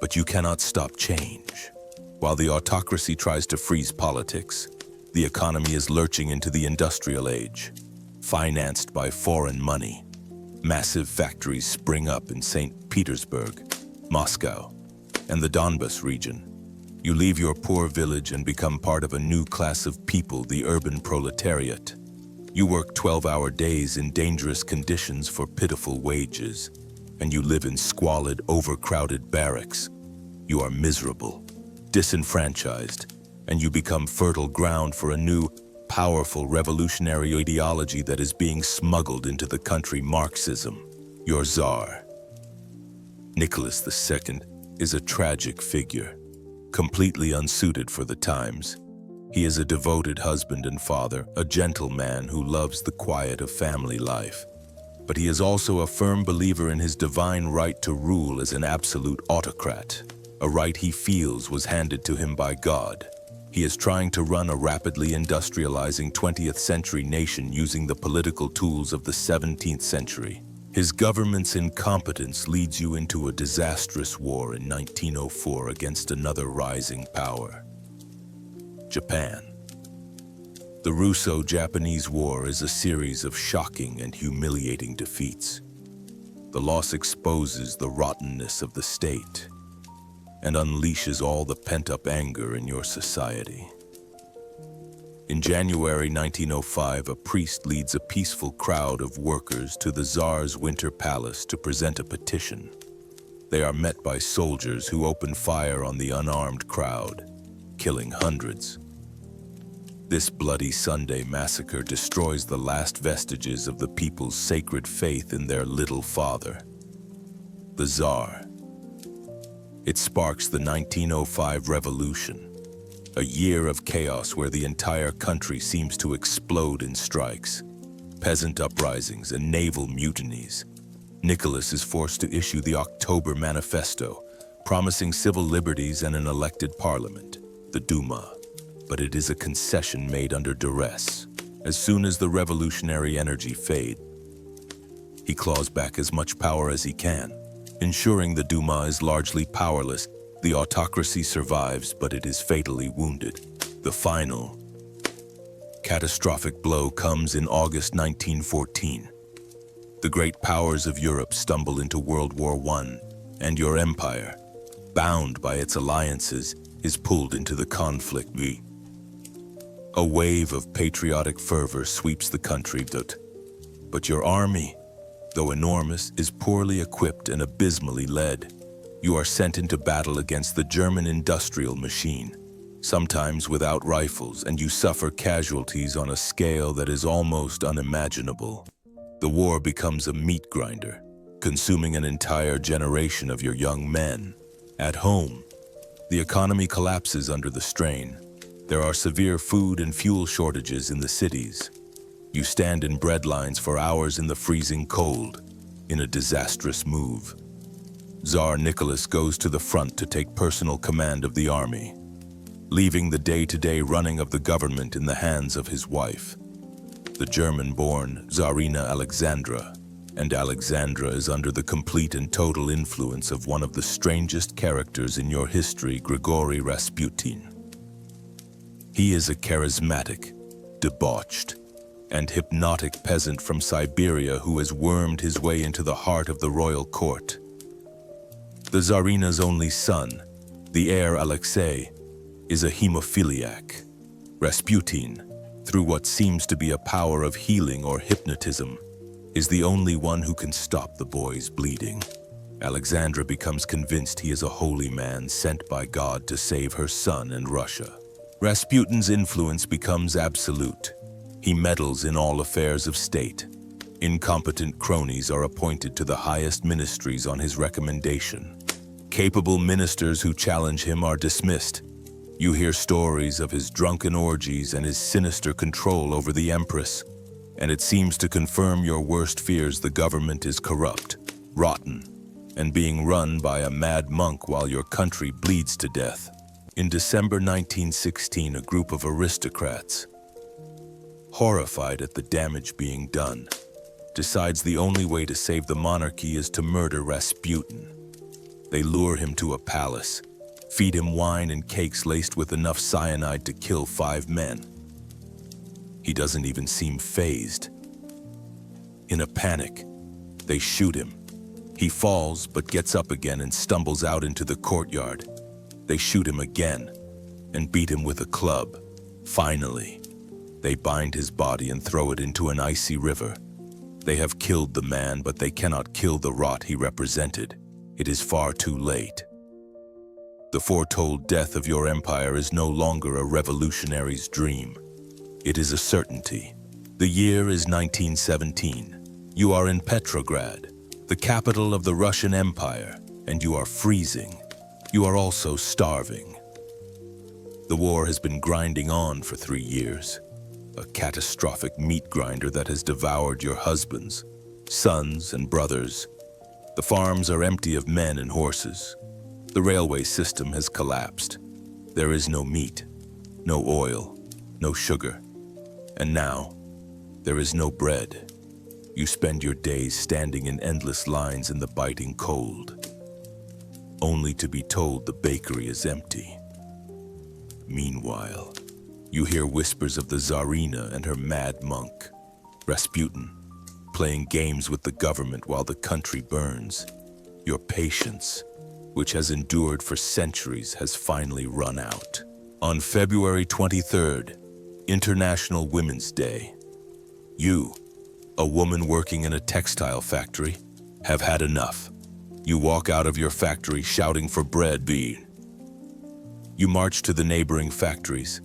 [SPEAKER 1] But you cannot stop change. While the autocracy tries to freeze politics, the economy is lurching into the industrial age. Financed by foreign money, massive factories spring up in St. Petersburg, Moscow, and the Donbas region. You leave your poor village and become part of a new class of people, the urban proletariat. You work 12-hour days in dangerous conditions for pitiful wages, and you live in squalid, overcrowded barracks. You are miserable, disenfranchised, and you become fertile ground for a new, powerful revolutionary ideology that is being smuggled into the country: Marxism. Your Tsar, Nicholas II, is a tragic figure, completely unsuited for the times. He is a devoted husband and father, a gentle man who loves the quiet of family life. But he is also a firm believer in his divine right to rule as an absolute autocrat, a right he feels was handed to him by God. He is trying to run a rapidly industrializing 20th century nation using the political tools of the 17th century. His government's incompetence leads you into a disastrous war in 1904 against another rising power: Japan. The Russo-Japanese War is a series of shocking and humiliating defeats. The loss exposes the rottenness of the state and unleashes all the pent-up anger in your society. In January 1905, a priest leads a peaceful crowd of workers to the Tsar's Winter Palace to present a petition. They are met by soldiers who open fire on the unarmed crowd, killing hundreds. This bloody Sunday massacre destroys the last vestiges of the people's sacred faith in their little father, the Tsar. It sparks the 1905 revolution, a year of chaos where the entire country seems to explode in strikes, peasant uprisings, and naval mutinies. Nicholas is forced to issue the October Manifesto, promising civil liberties and an elected parliament, the Duma. But it is a concession made under duress. As soon as the revolutionary energy fades, he claws back as much power as he can, ensuring the Duma is largely powerless. The autocracy survives, but it is fatally wounded. The final, catastrophic blow comes in August 1914. The great powers of Europe stumble into World War I, and your empire, bound by its alliances, is pulled into the conflict. A wave of patriotic fervor sweeps the country, but your army, though enormous, is poorly equipped and abysmally led. You are sent into battle against the German industrial machine, sometimes without rifles, and you suffer casualties on a scale that is almost unimaginable. The war becomes a meat grinder, consuming an entire generation of your young men. At home, the economy collapses under the strain. There are severe food and fuel shortages in the cities. You stand in bread lines for hours in the freezing cold, in a disastrous move. Tsar Nicholas goes to the front to take personal command of the army, leaving the day-to-day running of the government in the hands of his wife, the German-born Tsarina Alexandra. And Alexandra is under the complete and total influence of one of the strangest characters in your history, Grigory Rasputin. He is a charismatic, debauched, and hypnotic peasant from Siberia who has wormed his way into the heart of the royal court. The Tsarina's only son, the heir Alexei, is a hemophiliac. Rasputin, through what seems to be a power of healing or hypnotism, is the only one who can stop the boy's bleeding. Alexandra becomes convinced he is a holy man sent by God to save her son and Russia. Rasputin's influence becomes absolute. He meddles in all affairs of state. Incompetent cronies are appointed to the highest ministries on his recommendation. Capable ministers who challenge him are dismissed. You hear stories of his drunken orgies and his sinister control over the empress, and it seems to confirm your worst fears. The government is corrupt, rotten, and being run by a mad monk while your country bleeds to death. In December 1916, a group of aristocrats, horrified at the damage being done, decides the only way to save the monarchy is to murder Rasputin. They lure him to a palace, feed him wine and cakes laced with enough cyanide to kill 5 men. He doesn't even seem fazed. In a panic, they shoot him. He falls but gets up again and stumbles out into the courtyard. They shoot him again and beat him with a club. Finally, they bind his body and throw it into an icy river. They have killed the man, but they cannot kill the rot he represented. It is far too late. The foretold death of your empire is no longer a revolutionary's dream. It is a certainty. The year is 1917. You are in Petrograd, the capital of the Russian Empire, and you are freezing. You are also starving. The war has been grinding on for 3 years. A catastrophic meat grinder that has devoured your husbands, sons, and brothers. The farms are empty of men and horses. The railway system has collapsed. There is no meat, no oil, no sugar. And now, there is no bread. You spend your days standing in endless lines in the biting cold, only to be told the bakery is empty. Meanwhile, you hear whispers of the Tsarina and her mad monk, Rasputin, playing games with the government while the country burns. Your patience, which has endured for centuries, has finally run out. On February 23rd, International Women's Day, you, a woman working in a textile factory, have had enough. You walk out of your factory shouting for bread. You march to the neighboring factories,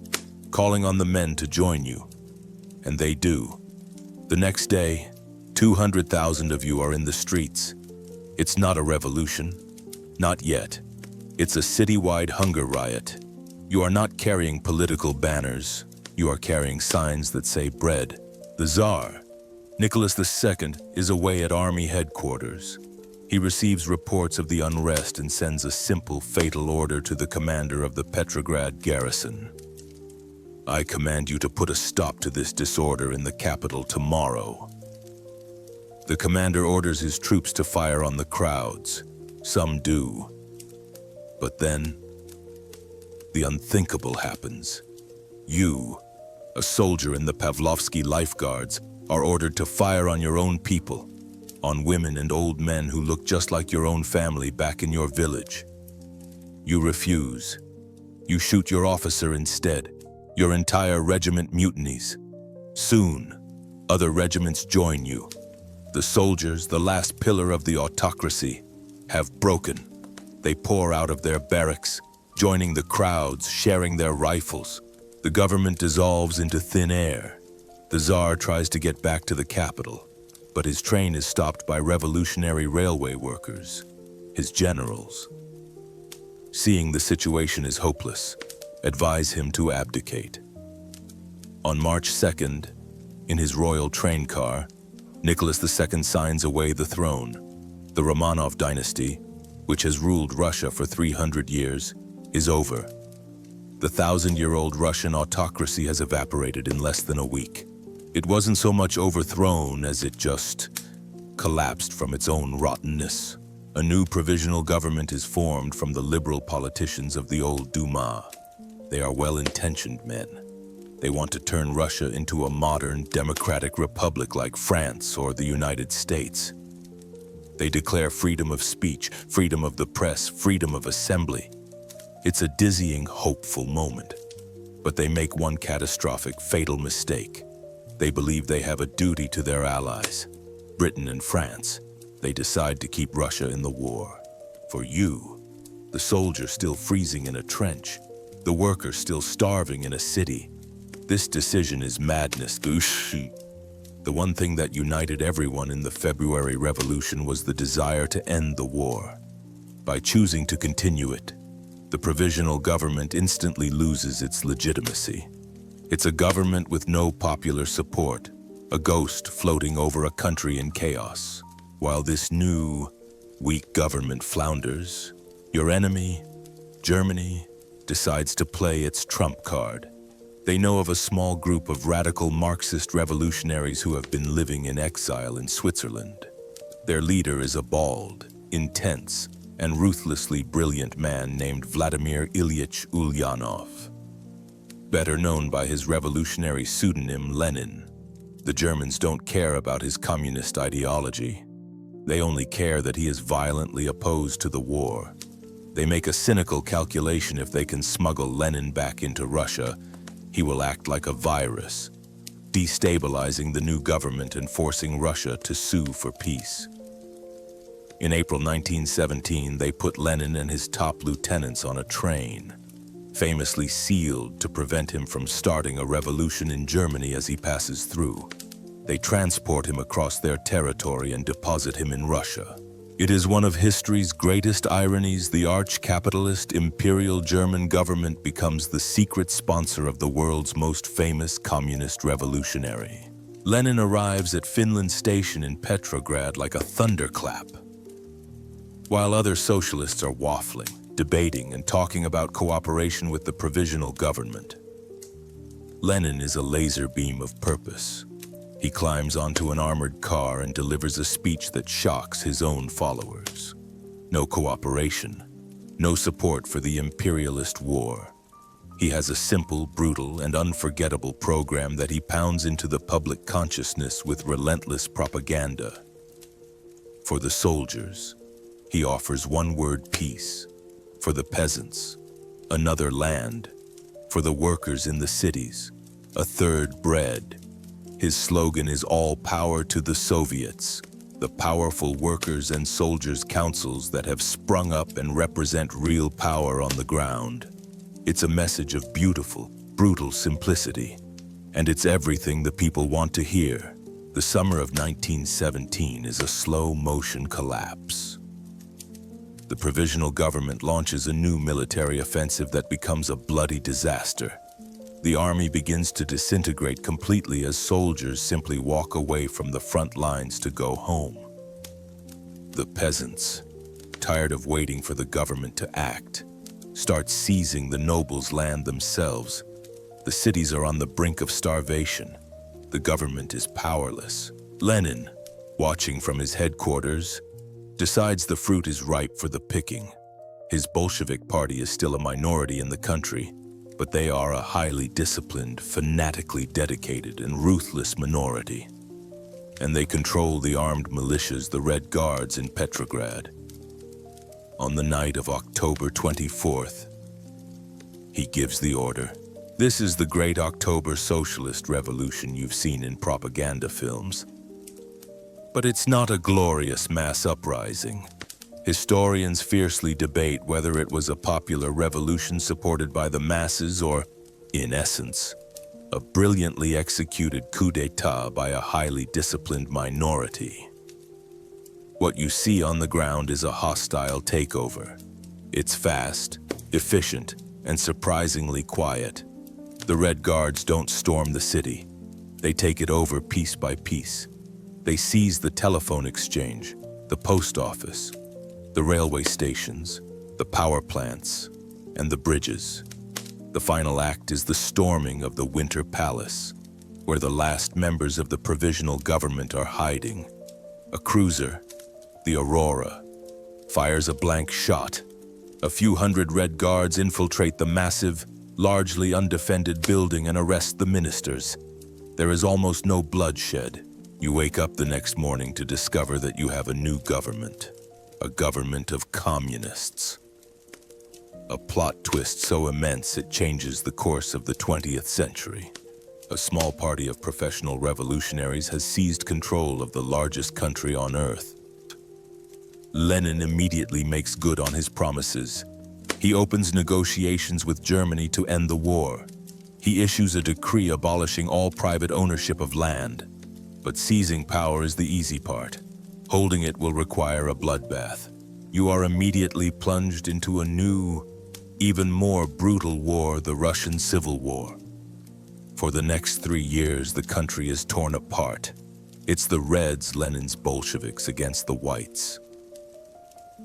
[SPEAKER 1] calling on the men to join you, and they do. The next day, 200,000 of you are in the streets. It's not a revolution, not yet, It's a citywide hunger riot. You are not carrying political banners. You are carrying signs that say bread. The Tsar, Nicholas II, is away at army headquarters. He receives reports of the unrest and sends a simple, fatal order to the commander of the Petrograd garrison. I command you to put a stop to this disorder in the capital tomorrow. The commander orders his troops to fire on the crowds. Some do. But then, the unthinkable happens. You, a soldier in the Pavlovsky Lifeguards, are ordered to fire on your own people, on women and old men who look just like your own family back in your village. You refuse. You shoot your officer instead. Your entire regiment mutinies. Soon, other regiments join you. The soldiers, the last pillar of the autocracy, have broken. They pour out of their barracks, joining the crowds, sharing their rifles. The government dissolves into thin air. The Tsar tries to get back to the capital, but his train is stopped by revolutionary railway workers, his generals. Seeing the situation is hopeless, advise him to abdicate. On March 2nd, in his royal train car, Nicholas II signs away the throne. The Romanov dynasty, which has ruled Russia for 300 years, is over. The 1,000-year-old Russian autocracy has evaporated in less than a week. It wasn't so much overthrown as it just collapsed from its own rottenness. A new provisional government is formed from the liberal politicians of the old Duma. They are well-intentioned men. They want to turn Russia into a modern, democratic republic like France or the United States. They declare freedom of speech, freedom of the press, freedom of assembly. It's a dizzying, hopeful moment. But they make one catastrophic, fatal mistake. They believe they have a duty to their allies, Britain and France. They decide to keep Russia in the war. For you, the soldier still freezing in a trench, the worker still starving in a city, this decision is madness. The one thing that united everyone in the February Revolution was the desire to end the war. By choosing to continue it, the provisional government instantly loses its legitimacy. It's a government with no popular support, a ghost floating over a country in chaos. While this new, weak government flounders, your enemy, Germany, decides to play its trump card. They know of a small group of radical Marxist revolutionaries who have been living in exile in Switzerland. Their leader is a bald, intense, and ruthlessly brilliant man named Vladimir Ilyich Ulyanov, better known by his revolutionary pseudonym Lenin. The Germans don't care about his communist ideology. They only care that he is violently opposed to the war. They make a cynical calculation: if they can smuggle Lenin back into Russia, he will act like a virus, destabilizing the new government and forcing Russia to sue for peace. In April 1917, they put Lenin and his top lieutenants on a train, famously sealed to prevent him from starting a revolution in Germany as he passes through. They transport him across their territory and deposit him in Russia. It is one of history's greatest ironies: the arch-capitalist Imperial German government becomes the secret sponsor of the world's most famous communist revolutionary. Lenin arrives at Finland Station in Petrograd like a thunderclap. While other socialists are waffling, debating, and talking about cooperation with the provisional government, Lenin is a laser beam of purpose. He climbs onto an armored car and delivers a speech that shocks his own followers. No cooperation, no support for the imperialist war. He has a simple, brutal, and unforgettable program that he pounds into the public consciousness with relentless propaganda. For the soldiers, he offers one word: peace. For the peasants, another land. For the workers in the cities, a third bread. His slogan is all power to the Soviets, the powerful workers' and soldiers' councils that have sprung up and represent real power on the ground. It's a message of beautiful, brutal simplicity, and it's everything the people want to hear. The summer of 1917 is a slow-motion collapse. the provisional government launches a new military offensive that becomes a bloody disaster. The army begins to disintegrate completely as soldiers simply walk away from the front lines to go home. The peasants, tired of waiting for the government to act, start seizing the nobles' land themselves. The cities are on the brink of starvation. The government is powerless. Lenin, watching from his headquarters, decides the fruit is ripe for the picking. His Bolshevik party is still a minority in the country, but they are a highly disciplined, fanatically dedicated, and ruthless minority. And they control the armed militias, the Red Guards in Petrograd. On the night of October 24th, he gives the order. This is the great October socialist revolution you've seen in propaganda films. But it's not a glorious mass uprising. Historians fiercely debate whether it was a popular revolution supported by the masses or, in essence, a brilliantly executed coup d'etat by a highly disciplined minority. What you see on the ground is a hostile takeover. It's fast, efficient, and surprisingly quiet. The Red Guards don't storm the city. They take it over piece by piece. They seize the telephone exchange, the post office, the railway stations, the power plants, and the bridges. The final act is the storming of the Winter Palace, where the last members of the provisional government are hiding. A cruiser, the Aurora, fires a blank shot. A few hundred Red Guards infiltrate the massive, largely undefended building and arrest the ministers. There is almost no bloodshed. You wake up the next morning to discover that you have a new government, a government of communists. A plot twist so immense it changes the course of the 20th century. A small party of professional revolutionaries has seized control of the largest country on earth. Lenin immediately makes good on his promises. He opens negotiations with Germany to end the war. He issues a decree abolishing all private ownership of land. But seizing power is the easy part. Holding it will require a bloodbath. You are immediately plunged into a new, even more brutal war, the Russian Civil War. For the next 3 years, the country is torn apart. It's the Reds, Lenin's Bolsheviks, against the Whites.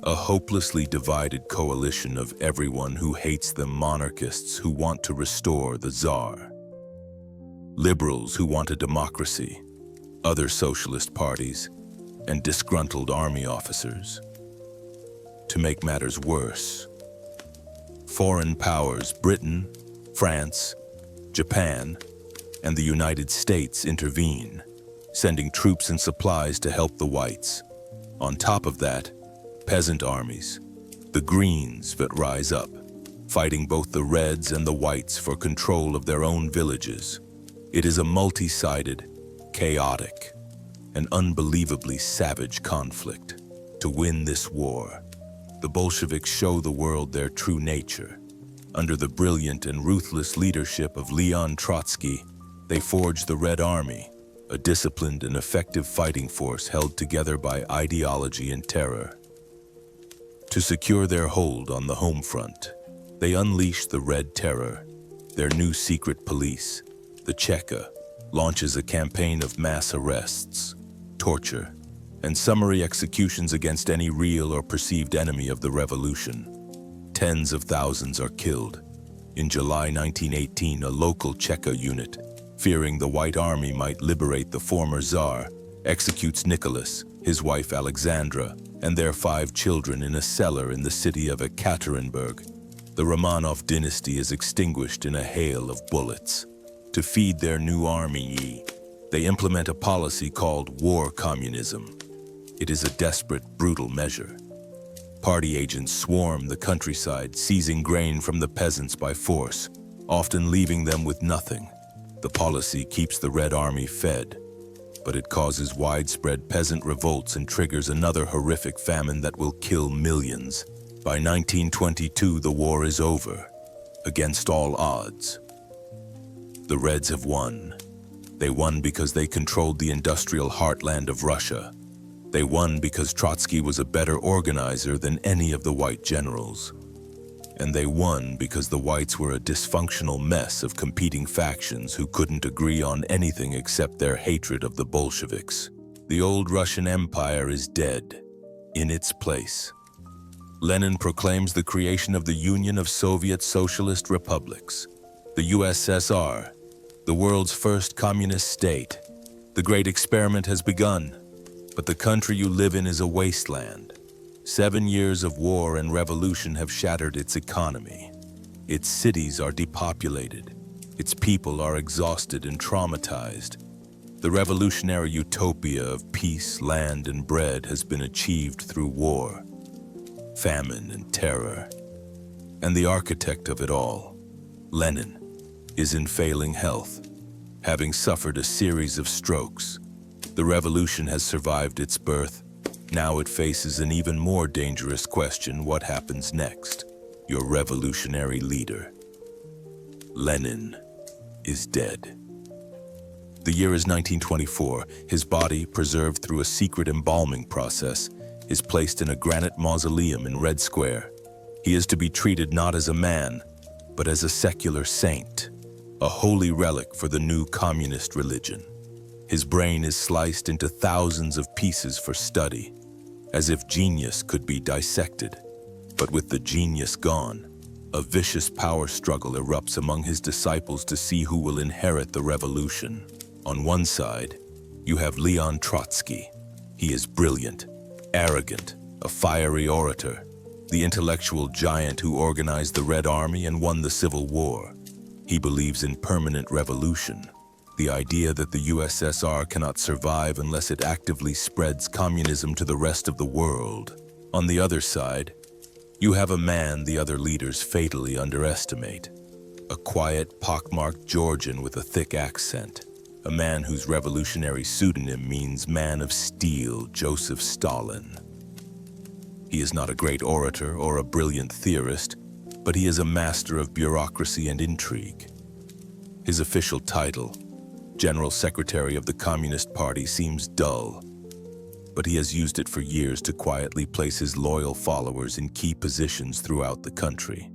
[SPEAKER 1] A hopelessly divided coalition of everyone who hates them, monarchists who want to restore the Tsar, liberals who want a democracy, other socialist parties, and disgruntled army officers. To make matters worse, foreign powers, Britain, France, Japan, and the United States intervene, sending troops and supplies to help the Whites. On top of that, peasant armies, the Greens, that rise up, fighting both the Reds and the Whites for control of their own villages. It is a multi-sided, chaotic, and unbelievably savage conflict. To win this war, the Bolsheviks show the world their true nature. Under the brilliant and ruthless leadership of Leon Trotsky, they forged the Red Army, a disciplined and effective fighting force held together by ideology and terror. To secure their hold on the home front, they unleashed the Red Terror. Their new secret police, the Cheka, launches a campaign of mass arrests, torture, and summary executions against any real or perceived enemy of the revolution. Tens of thousands are killed. In July 1918, a local Cheka unit, fearing the White Army might liberate the former Tsar, executes Nicholas, his wife Alexandra, and their 5 children in a cellar in the city of Ekaterinburg. The Romanov dynasty is extinguished in a hail of bullets. To feed their new army, they implement a policy called war communism. It is a desperate, brutal measure. Party agents swarm the countryside, seizing grain from the peasants by force, often leaving them with nothing. The policy keeps the Red Army fed, but it causes widespread peasant revolts and triggers another horrific famine that will kill millions. By 1922, the war is over, against all odds. The Reds have won. They won because they controlled the industrial heartland of Russia. They won because Trotsky was a better organizer than any of the white generals. And they won because the whites were a dysfunctional mess of competing factions who couldn't agree on anything except their hatred of the Bolsheviks. The old Russian Empire is dead. In its place, Lenin proclaims the creation of the Union of Soviet Socialist Republics, the USSR, the world's first communist state. The great experiment has begun, but the country you live in is a wasteland. 7 years of war and revolution have shattered its economy. Its cities are depopulated. Its people are exhausted and traumatized. The revolutionary utopia of peace, land, and bread has been achieved through war, famine, and terror. And the architect of it all, Lenin, is in failing health, having suffered a series of strokes. The revolution has survived its birth. Now it faces an even more dangerous question: what happens next? Your revolutionary leader, Lenin, is dead. The year is 1924. His body, preserved through a secret embalming process, is placed in a granite mausoleum in Red Square. He is to be treated not as a man, but as a secular saint, a holy relic for the new communist religion. His brain is sliced into thousands of pieces for study, as if genius could be dissected. But with the genius gone, a vicious power struggle erupts among his disciples to see who will inherit the revolution. On one side, you have Leon Trotsky. He is brilliant, arrogant, a fiery orator, the intellectual giant who organized the Red Army and won the Civil War. He believes in permanent revolution, the idea that the USSR cannot survive unless it actively spreads communism to the rest of the world. On the other side, you have a man the other leaders fatally underestimate, a quiet, pockmarked Georgian with a thick accent, a man whose revolutionary pseudonym means Man of Steel, Joseph Stalin. He is not a great orator or a brilliant theorist, but he is a master of bureaucracy and intrigue. His official title, General Secretary of the Communist Party, seems dull, but he has used it for years to quietly place his loyal followers in key positions throughout the country.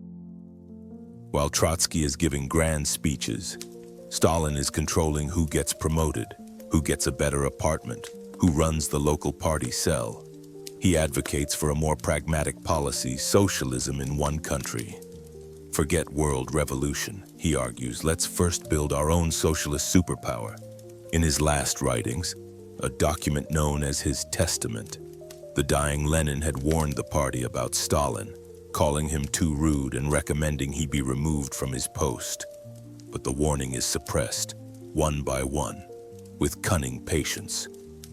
[SPEAKER 1] While Trotsky is giving grand speeches, Stalin is controlling who gets promoted, who gets a better apartment, who runs the local party cell. He advocates for a more pragmatic policy, socialism in one country. Forget world revolution, he argues. Let's first build our own socialist superpower. In his last writings, a document known as his Testament, the dying Lenin had warned the party about Stalin, calling him too rude and recommending he be removed from his post. But the warning is suppressed, one by one. With cunning patience,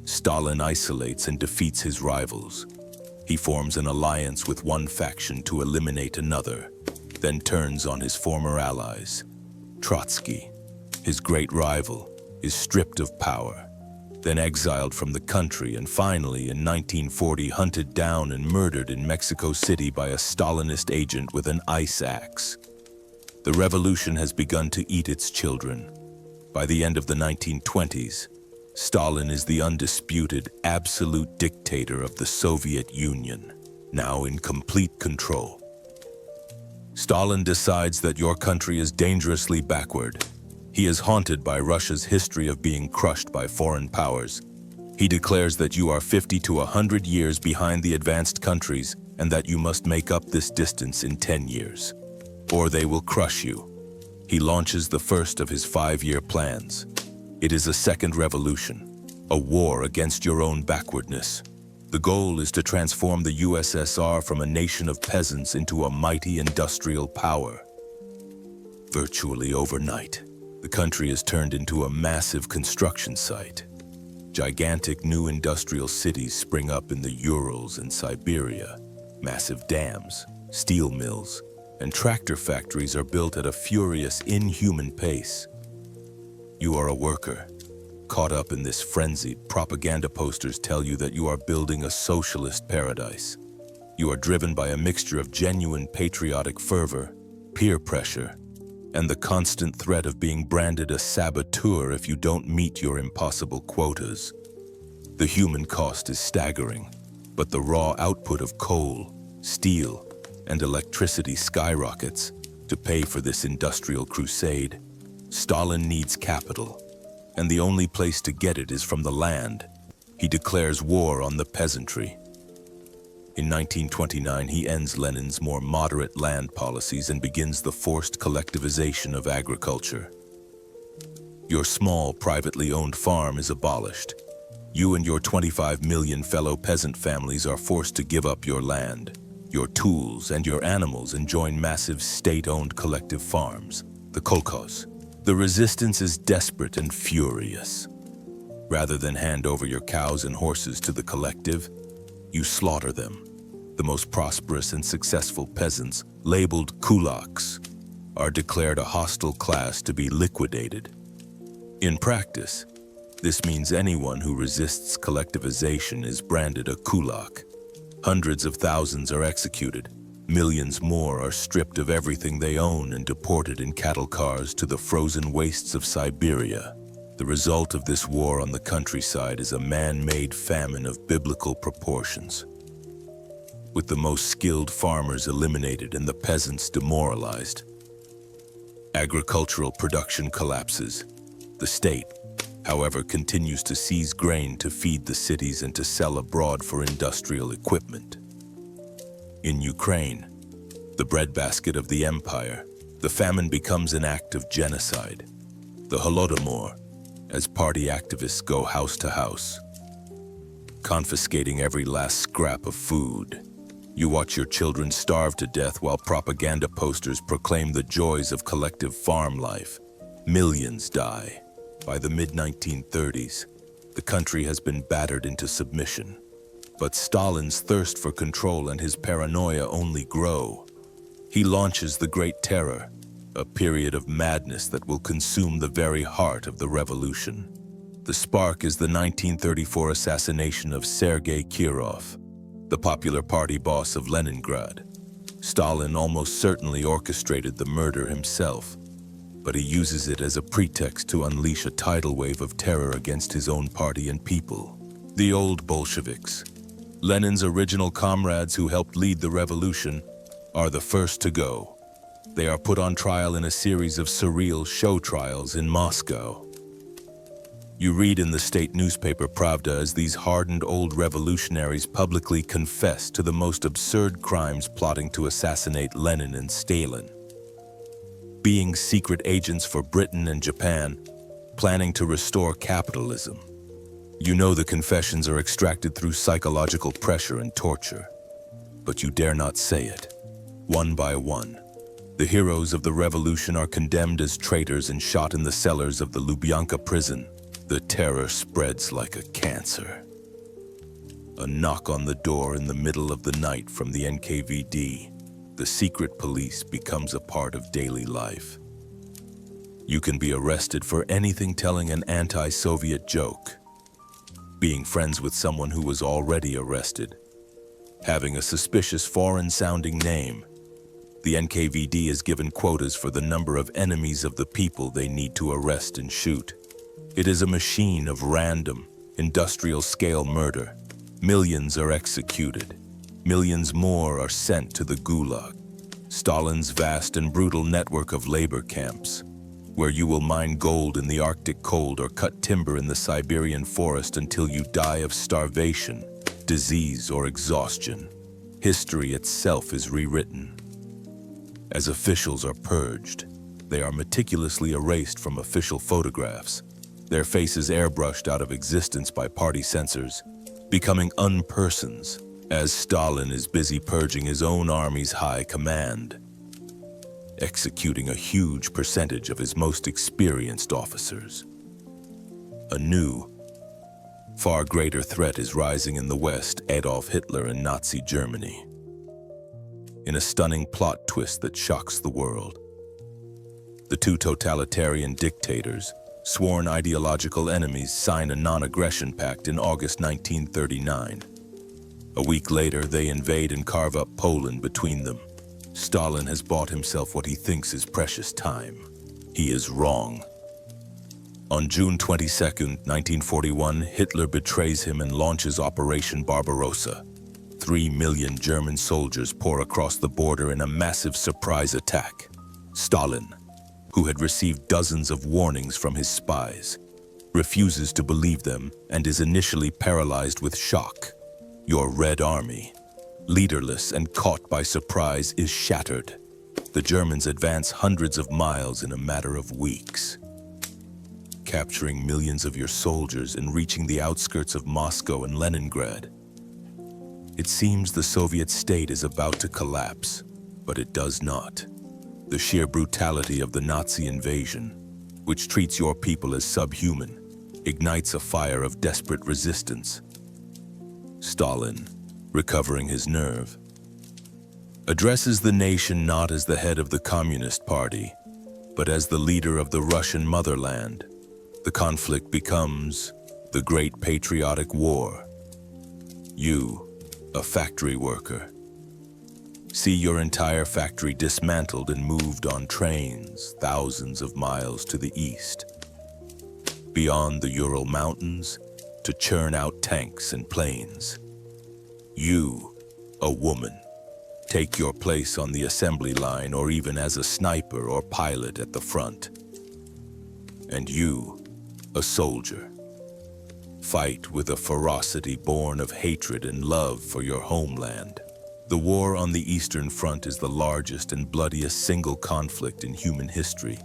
[SPEAKER 1] Stalin isolates and defeats his rivals. He forms an alliance with one faction to eliminate another, then turns on his former allies. Trotsky, his great rival, is stripped of power, then exiled from the country, and finally in 1940 hunted down and murdered in Mexico City by a Stalinist agent with an ice axe. The revolution has begun to eat its children. By the end of the 1920s, Stalin is the undisputed, absolute dictator of the Soviet Union, now in complete control. Stalin decides that your country is dangerously backward. He is haunted by Russia's history of being crushed by foreign powers. He declares that you are 50 to 100 years behind the advanced countries and that you must make up this distance in 10 years, or they will crush you. He launches the first of his 5-year plans. It is a second revolution, a war against your own backwardness. The goal is to transform the USSR from a nation of peasants into a mighty industrial power. Virtually overnight, the country is turned into a massive construction site. Gigantic new industrial cities spring up in the Urals and Siberia. Massive dams, steel mills, and tractor factories are built at a furious, inhuman pace. You are a worker, caught up in this frenzy. Propaganda posters tell you that you are building a socialist paradise. You are driven by a mixture of genuine patriotic fervor, peer pressure, and the constant threat of being branded a saboteur if you don't meet your impossible quotas. The human cost is staggering, but the raw output of coal, steel, and electricity skyrockets to pay for this industrial crusade. Stalin needs capital, and the only place to get it is from the land. He declares war on the peasantry. In 1929, he ends Lenin's more moderate land policies and begins the forced collectivization of agriculture. Your small, privately owned farm is abolished. You and your 25 million fellow peasant families are forced to give up your land, your tools, and your animals and join massive state-owned collective farms, the kolkhoz. The resistance is desperate and furious. Rather than hand over your cows and horses to the collective, you slaughter them. The most prosperous and successful peasants, labeled kulaks, are declared a hostile class to be liquidated. In practice, this means anyone who resists collectivization is branded a kulak. Hundreds of thousands are executed. Millions more are stripped of everything they own and deported in cattle cars to the frozen wastes of Siberia. The result of this war on the countryside is a man-made famine of biblical proportions. With the most skilled farmers eliminated and the peasants demoralized, agricultural production collapses. The state, however, continues to seize grain to feed the cities and to sell abroad for industrial equipment. In Ukraine, the breadbasket of the empire, the famine becomes an act of genocide. The Holodomor, as party activists go house to house, confiscating every last scrap of food. You watch your children starve to death while propaganda posters proclaim the joys of collective farm life. Millions die. By the mid-1930s, the country has been battered into submission. But Stalin's thirst for control and his paranoia only grow. He launches the Great Terror, a period of madness that will consume the very heart of the revolution. The spark is the 1934 assassination of Sergei Kirov, the popular party boss of Leningrad. Stalin almost certainly orchestrated the murder himself, but he uses it as a pretext to unleash a tidal wave of terror against his own party and people. The old Bolsheviks, Lenin's original comrades who helped lead the revolution, are the first to go. They are put on trial in a series of surreal show trials in Moscow. You read in the state newspaper Pravda as these hardened old revolutionaries publicly confess to the most absurd crimes plotting to assassinate Lenin and Stalin. Being secret agents for Britain and Japan, planning to restore capitalism. You know the confessions are extracted through psychological pressure and torture, but you dare not say it. One by one, the heroes of the revolution are condemned as traitors and shot in the cellars of the Lubyanka prison. The terror spreads like a cancer. A knock on the door in the middle of the night from the NKVD. The secret police becomes a part of daily life. You can be arrested for anything telling an anti-Soviet joke, being friends with someone who was already arrested, having a suspicious foreign-sounding name. The NKVD is given quotas for the number of enemies of the people they need to arrest and shoot. It is a machine of random, industrial-scale murder. Millions are executed. Millions more are sent to the Gulag, Stalin's vast and brutal network of labor camps, where you will mine gold in the Arctic cold or cut timber in the Siberian forest until you die of starvation, disease, or exhaustion. History itself is rewritten. As officials are purged, they are meticulously erased from official photographs, their faces airbrushed out of existence by party censors, becoming unpersons, as Stalin is busy purging his own army's high command, executing a huge percentage of his most experienced officers. A new, far greater threat is rising in the West: Adolf Hitler and Nazi Germany. In a stunning plot twist that shocks the world, the two totalitarian dictators, sworn ideological enemies, sign a non-aggression pact in August 1939. A week later, they invade and carve up Poland between them. Stalin has bought himself what he thinks is precious time. He is wrong. On June 22, 1941, Hitler betrays him and launches Operation Barbarossa. 3 million German soldiers pour across the border in a massive surprise attack. Stalin, who had received dozens of warnings from his spies, refuses to believe them and is initially paralyzed with shock. Your Red Army, leaderless and caught by surprise, is shattered. The Germans advance hundreds of miles in a matter of weeks, capturing millions of your soldiers and reaching the outskirts of Moscow and Leningrad. It seems the Soviet state is about to collapse, but it does not. The sheer brutality of the Nazi invasion, which treats your people as subhuman, ignites a fire of desperate resistance. Stalin, recovering his nerve, addresses the nation not as the head of the Communist Party, but as the leader of the Russian motherland. The conflict becomes the Great Patriotic War. You, a factory worker, see your entire factory dismantled and moved on trains thousands of miles to the east, beyond the Ural Mountains, to churn out tanks and planes. You, a woman, take your place on the assembly line or even as a sniper or pilot at the front. And you, a soldier, fight with a ferocity born of hatred and love for your homeland. The war on the Eastern Front is the largest and bloodiest single conflict in human history,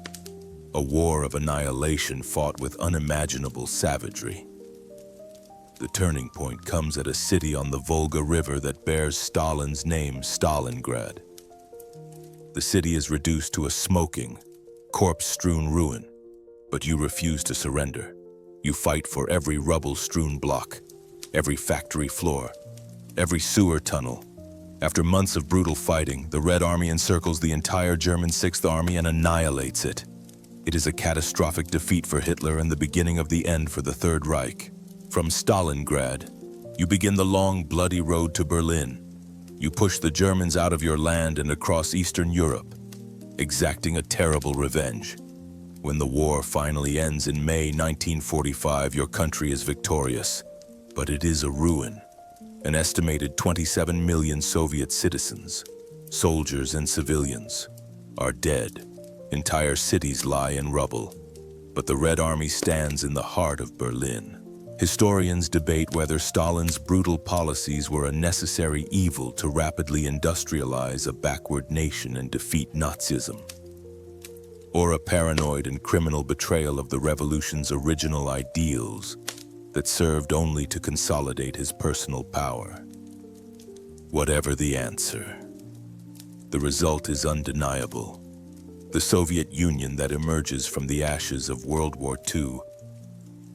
[SPEAKER 1] a war of annihilation fought with unimaginable savagery. The turning point comes at a city on the Volga River that bears Stalin's name, Stalingrad. The city is reduced to a smoking, corpse-strewn ruin, but you refuse to surrender. You fight for every rubble-strewn block, every factory floor, every sewer tunnel. After months of brutal fighting, the Red Army encircles the entire German Sixth Army and annihilates it. It is a catastrophic defeat for Hitler and the beginning of the end for the Third Reich. From Stalingrad, you begin the long, bloody road to Berlin. You push the Germans out of your land and across Eastern Europe, exacting a terrible revenge. When the war finally ends in May 1945, your country is victorious, but it is a ruin. An estimated 27 million Soviet citizens, soldiers and civilians, are dead. Entire cities lie in rubble, but the Red Army stands in the heart of Berlin. Historians debate whether Stalin's brutal policies were a necessary evil to rapidly industrialize a backward nation and defeat Nazism, or a paranoid and criminal betrayal of the revolution's original ideals that served only to consolidate his personal power. Whatever the answer, the result is undeniable. The Soviet Union that emerges from the ashes of World War II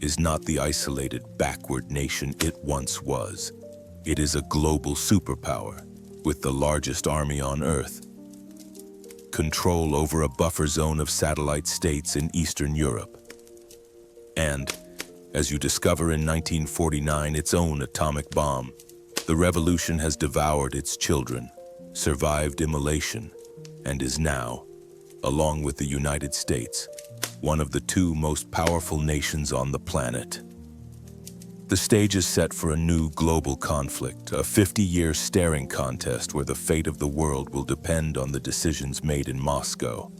[SPEAKER 1] is not the isolated, backward nation it once was. It is a global superpower with the largest army on Earth, control over a buffer zone of satellite states in Eastern Europe, and, as you discover in 1949, its own atomic bomb. The revolution has devoured its children, survived immolation, and is now, along with the United States, one of the two most powerful nations on the planet. The stage is set for a new global conflict, a 50-year staring contest where the fate of the world will depend on the decisions made in Moscow,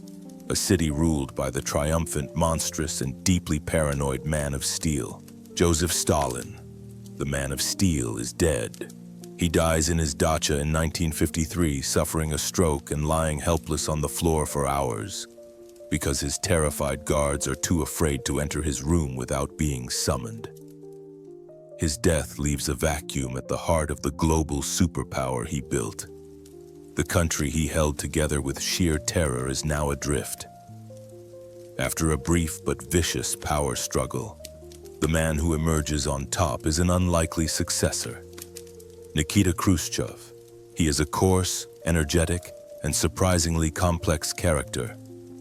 [SPEAKER 1] a city ruled by the triumphant, monstrous, and deeply paranoid Man of Steel. Joseph Stalin, the Man of Steel, is dead. He dies in his dacha in 1953, suffering a stroke and lying helpless on the floor for hours, because his terrified guards are too afraid to enter his room without being summoned. His death leaves a vacuum at the heart of the global superpower he built. The country he held together with sheer terror is now adrift. After a brief but vicious power struggle, the man who emerges on top is an unlikely successor, Nikita Khrushchev. He is a coarse, energetic, and surprisingly complex character,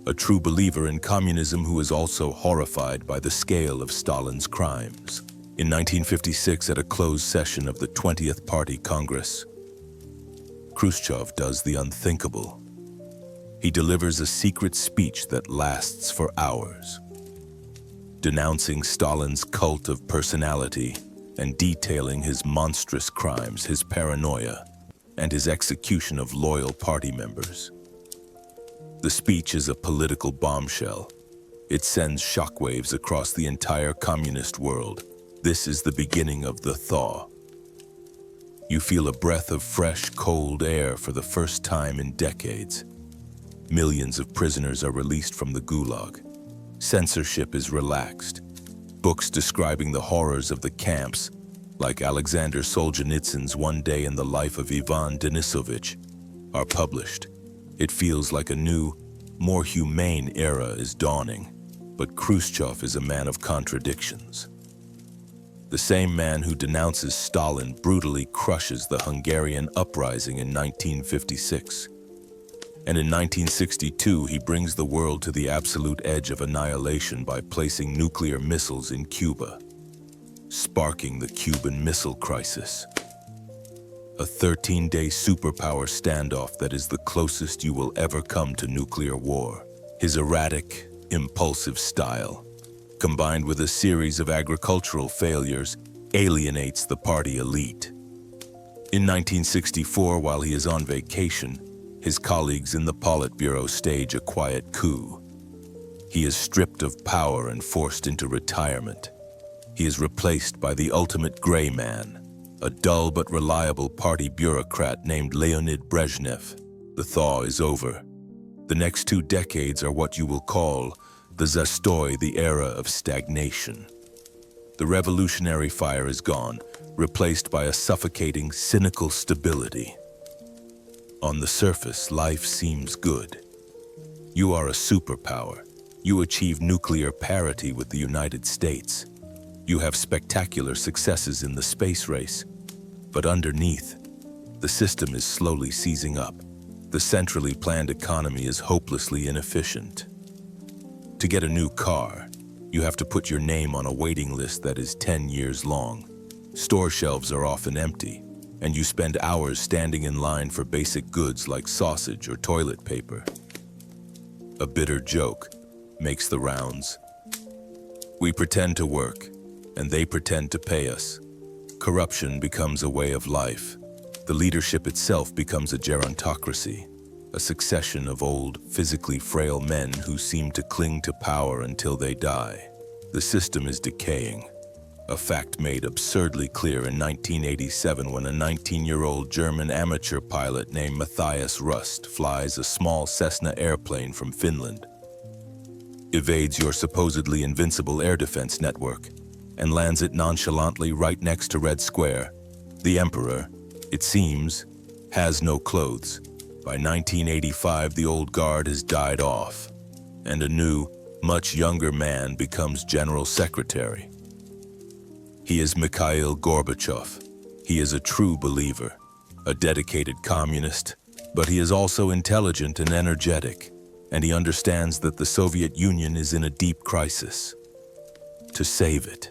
[SPEAKER 1] a true believer in communism who is also horrified by the scale of Stalin's crimes. In 1956, at a closed session of the 20th Party Congress, Khrushchev does the unthinkable. He delivers a secret speech that lasts for hours. denouncing Stalin's cult of personality and detailing his monstrous crimes, his paranoia, and his execution of loyal party members. The speech is a political bombshell. It sends shockwaves across the entire communist world. This is the beginning of the thaw. You feel a breath of fresh, cold air for the first time in decades. Millions of prisoners are released from the gulag. Censorship is relaxed. Books describing the horrors of the camps, like Alexander Solzhenitsyn's One Day in the Life of Ivan Denisovich, are published. It feels like a new, more humane era is dawning, but Khrushchev is a man of contradictions. The same man who denounces Stalin brutally crushes the Hungarian uprising in 1956. And in 1962, he brings the world to the absolute edge of annihilation by placing nuclear missiles in Cuba, sparking the Cuban Missile Crisis. A 13-day superpower standoff that is the closest you will ever come to nuclear war. His erratic, impulsive style, combined with a series of agricultural failures, alienates the party elite. In 1964, while he is on vacation, his colleagues in the Politburo stage a quiet coup. He is stripped of power and forced into retirement. He is replaced by the ultimate gray man, a dull but reliable party bureaucrat named Leonid Brezhnev. The thaw is over. The next 2 decades are what you will call the zastoy, the era of stagnation. The revolutionary fire is gone, replaced by a suffocating, cynical stability. On the surface, life seems good. You are a superpower. You achieve nuclear parity with the United States. You have spectacular successes in the space race. But underneath, the system is slowly seizing up. The centrally planned economy is hopelessly inefficient. To get a new car, you have to put your name on a waiting list that is 10 years long. Store shelves are often empty, and you spend hours standing in line for basic goods like sausage or toilet paper. A bitter joke makes the rounds. We pretend to work, and they pretend to pay us. Corruption becomes a way of life. The leadership itself becomes a gerontocracy, a succession of old, physically frail men who seem to cling to power until they die. The system is decaying, a fact made absurdly clear in 1987 when a 19-year-old German amateur pilot named Matthias Rust flies a small Cessna airplane from Finland, evades your supposedly invincible air defense network, and lands it nonchalantly right next to Red Square. The Emperor, it seems, has no clothes. By 1985, the old guard has died off, and a new, much younger man becomes General Secretary. He is Mikhail Gorbachev. He is a true believer, a dedicated communist, but he is also intelligent and energetic, and he understands that the Soviet Union is in a deep crisis. To save it,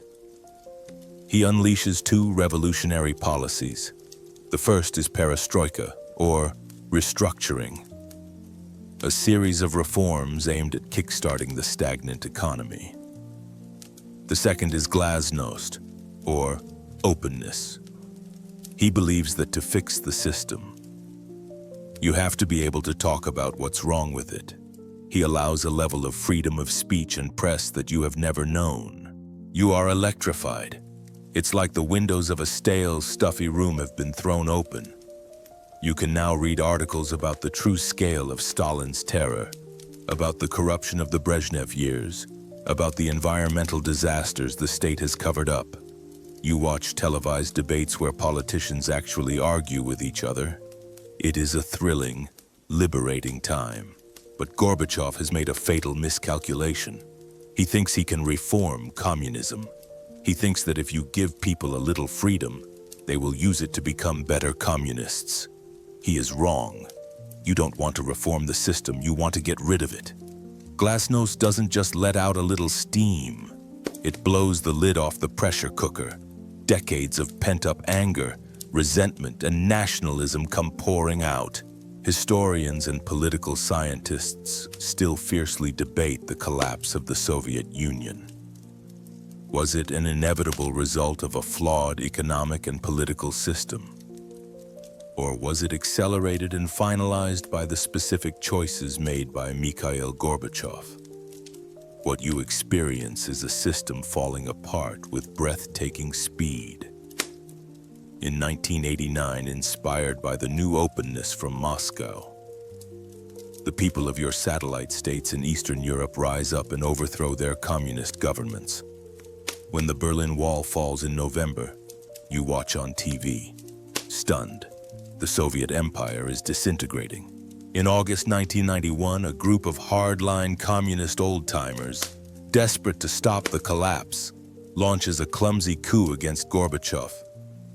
[SPEAKER 1] he unleashes 2 revolutionary policies. The first is perestroika, or restructuring, a series of reforms aimed at kickstarting the stagnant economy. The second is glasnost, or openness. He believes that to fix the system, you have to be able to talk about what's wrong with it. He allows a level of freedom of speech and press that you have never known. You are electrified. It's like the windows of a stale, stuffy room have been thrown open. You can now read articles about the true scale of Stalin's terror, about the corruption of the Brezhnev years, about the environmental disasters the state has covered up. You watch televised debates where politicians actually argue with each other. It is a thrilling, liberating time. But Gorbachev has made a fatal miscalculation. He thinks he can reform communism. He thinks that if you give people a little freedom, they will use it to become better communists. He is wrong. You don't want to reform the system, you want to get rid of it. Glasnost doesn't just let out a little steam. It blows the lid off the pressure cooker. Decades of pent-up anger, resentment, and nationalism come pouring out. Historians and political scientists still fiercely debate the collapse of the Soviet Union. Was it an inevitable result of a flawed economic and political system? Or was it accelerated and finalized by the specific choices made by Mikhail Gorbachev? What you experience is a system falling apart with breathtaking speed. In 1989, inspired by the new openness from Moscow, the people of your satellite states in Eastern Europe rise up and overthrow their communist governments. When the Berlin Wall falls in November, you watch on TV, stunned. The Soviet Empire is disintegrating. In August 1991, a group of hardline communist old-timers, desperate to stop the collapse, launches a clumsy coup against Gorbachev.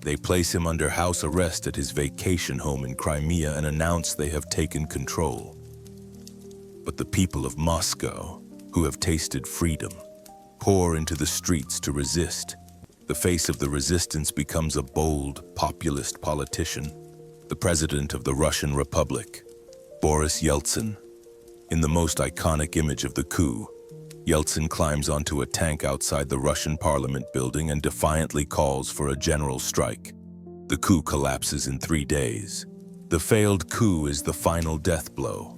[SPEAKER 1] They place him under house arrest at his vacation home in Crimea and announce they have taken control. But the people of Moscow, who have tasted freedom, pour into the streets to resist. The face of the resistance becomes a bold, populist politician, the president of the Russian Republic, Boris Yeltsin. In the most iconic image of the coup, Yeltsin climbs onto a tank outside the Russian parliament building and defiantly calls for a general strike. The coup collapses in 3 days. The failed coup is the final death blow.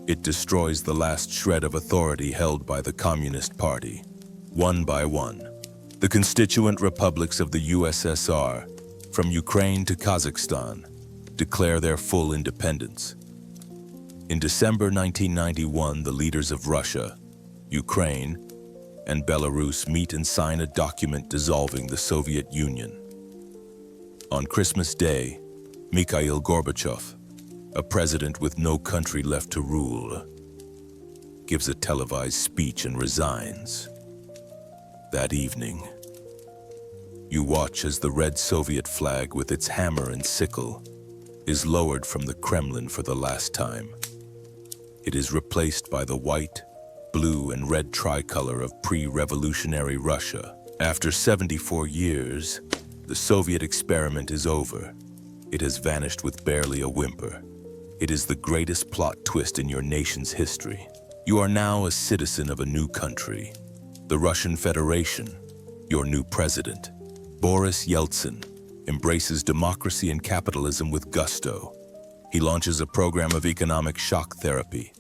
[SPEAKER 1] It destroys the last shred of authority held by the Communist Party. One by one, the constituent republics of the USSR, from Ukraine to Kazakhstan, declare their full independence. In December 1991, the leaders of Russia, Ukraine, and Belarus meet and sign a document dissolving the Soviet Union. On Christmas Day, Mikhail Gorbachev, a president with no country left to rule, gives a televised speech and resigns. That evening, you watch as the red Soviet flag with its hammer and sickle is lowered from the Kremlin for the last time. It is replaced by the white, blue, and red tricolor of pre-revolutionary Russia. After 74 years, the Soviet experiment is over. It has vanished with barely a whimper. It is the greatest plot twist in your nation's history. You are now a citizen of a new country, the Russian Federation. Your new president, Boris Yeltsin, embraces democracy and capitalism with gusto. He launches a program of economic shock therapy.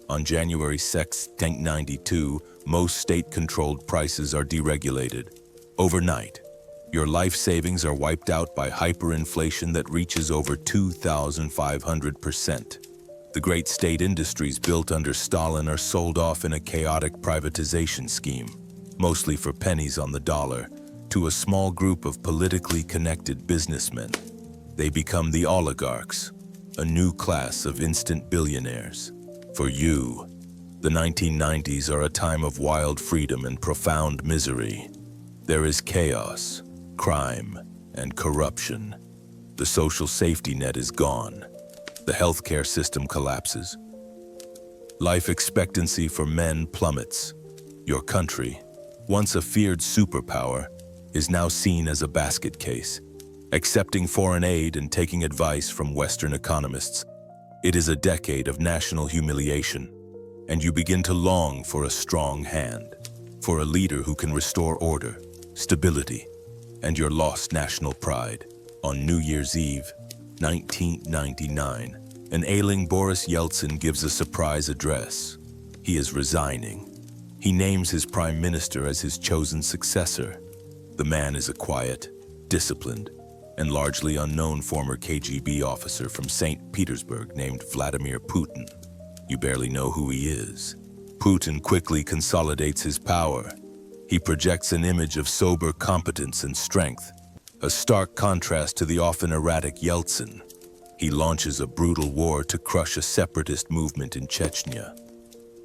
[SPEAKER 1] On January 6, 1992, most state-controlled prices are deregulated. Overnight, your life savings are wiped out by hyperinflation that reaches over 2,500%. The great state industries built under Stalin are sold off in a chaotic privatization scheme, mostly for pennies on the dollar, to a small group of politically connected businessmen. They become the oligarchs, a new class of instant billionaires. For you, the 1990s are a time of wild freedom and profound misery. There is chaos, crime, and corruption. The social safety net is gone. The healthcare system collapses. Life expectancy for men plummets. Your country, once a feared superpower, is now seen as a basket case, accepting foreign aid and taking advice from Western economists. It is a decade of national humiliation, and you begin to long for a strong hand, for a leader who can restore order, stability, and your lost national pride. On New Year's Eve, 1999, an ailing Boris Yeltsin gives a surprise address. He is resigning. He names his prime minister as his chosen successor. The man is a quiet, disciplined, and largely unknown former KGB officer from St. Petersburg named Vladimir Putin. You barely know who he is. Putin quickly consolidates his power. He projects an image of sober competence and strength, a stark contrast to the often erratic Yeltsin. He launches a brutal war to crush a separatist movement in Chechnya.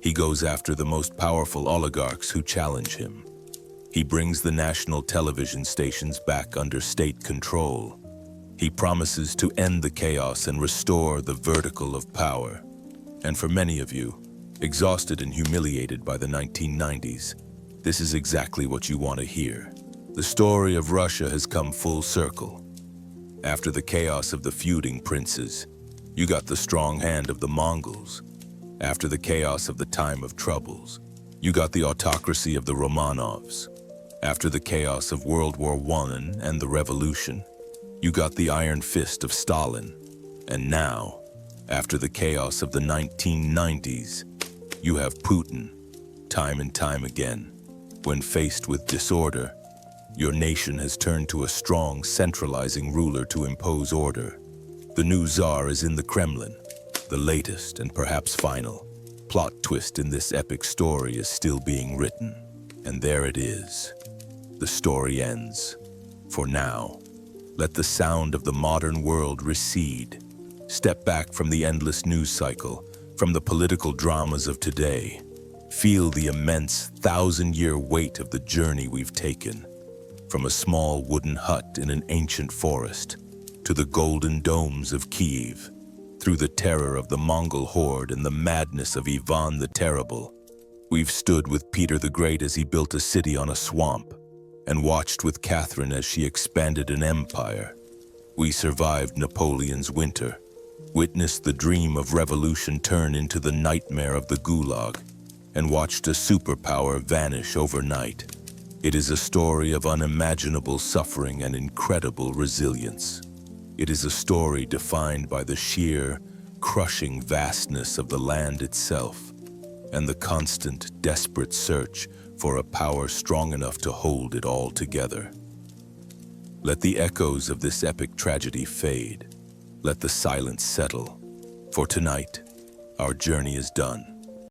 [SPEAKER 1] He goes after the most powerful oligarchs who challenge him. He brings the national television stations back under state control. He promises to end the chaos and restore the vertical of power. And for many of you, exhausted and humiliated by the 1990s, this is exactly what you want to hear. The story of Russia has come full circle. After the chaos of the feuding princes, you got the strong hand of the Mongols. After the chaos of the time of troubles, you got the autocracy of the Romanovs. After the chaos of World War I and the Revolution, you got the iron fist of Stalin. And now, after the chaos of the 1990s, you have Putin, time and time again. When faced with disorder, your nation has turned to a strong, centralizing ruler to impose order. The new Tsar is in the Kremlin. The latest and perhaps final plot twist in this epic story is still being written. And there it is. The story ends. For now, let the sound of the modern world recede. Step back from the endless news cycle, from the political dramas of today. Feel the immense, thousand-year weight of the journey we've taken. From a small wooden hut in an ancient forest, to the golden domes of Kiev, through the terror of the Mongol horde and the madness of Ivan the Terrible. We've stood with Peter the Great as he built a city on a swamp, and watched with Catherine as she expanded an empire. We survived Napoleon's winter, witnessed the dream of revolution turn into the nightmare of the Gulag, and watched a superpower vanish overnight. It is a story of unimaginable suffering and incredible resilience. It is a story defined by the sheer, crushing vastness of the land itself, and the constant, desperate search for a power strong enough to hold it all together. Let the echoes of this epic tragedy fade. Let the silence settle. For tonight, our journey is done.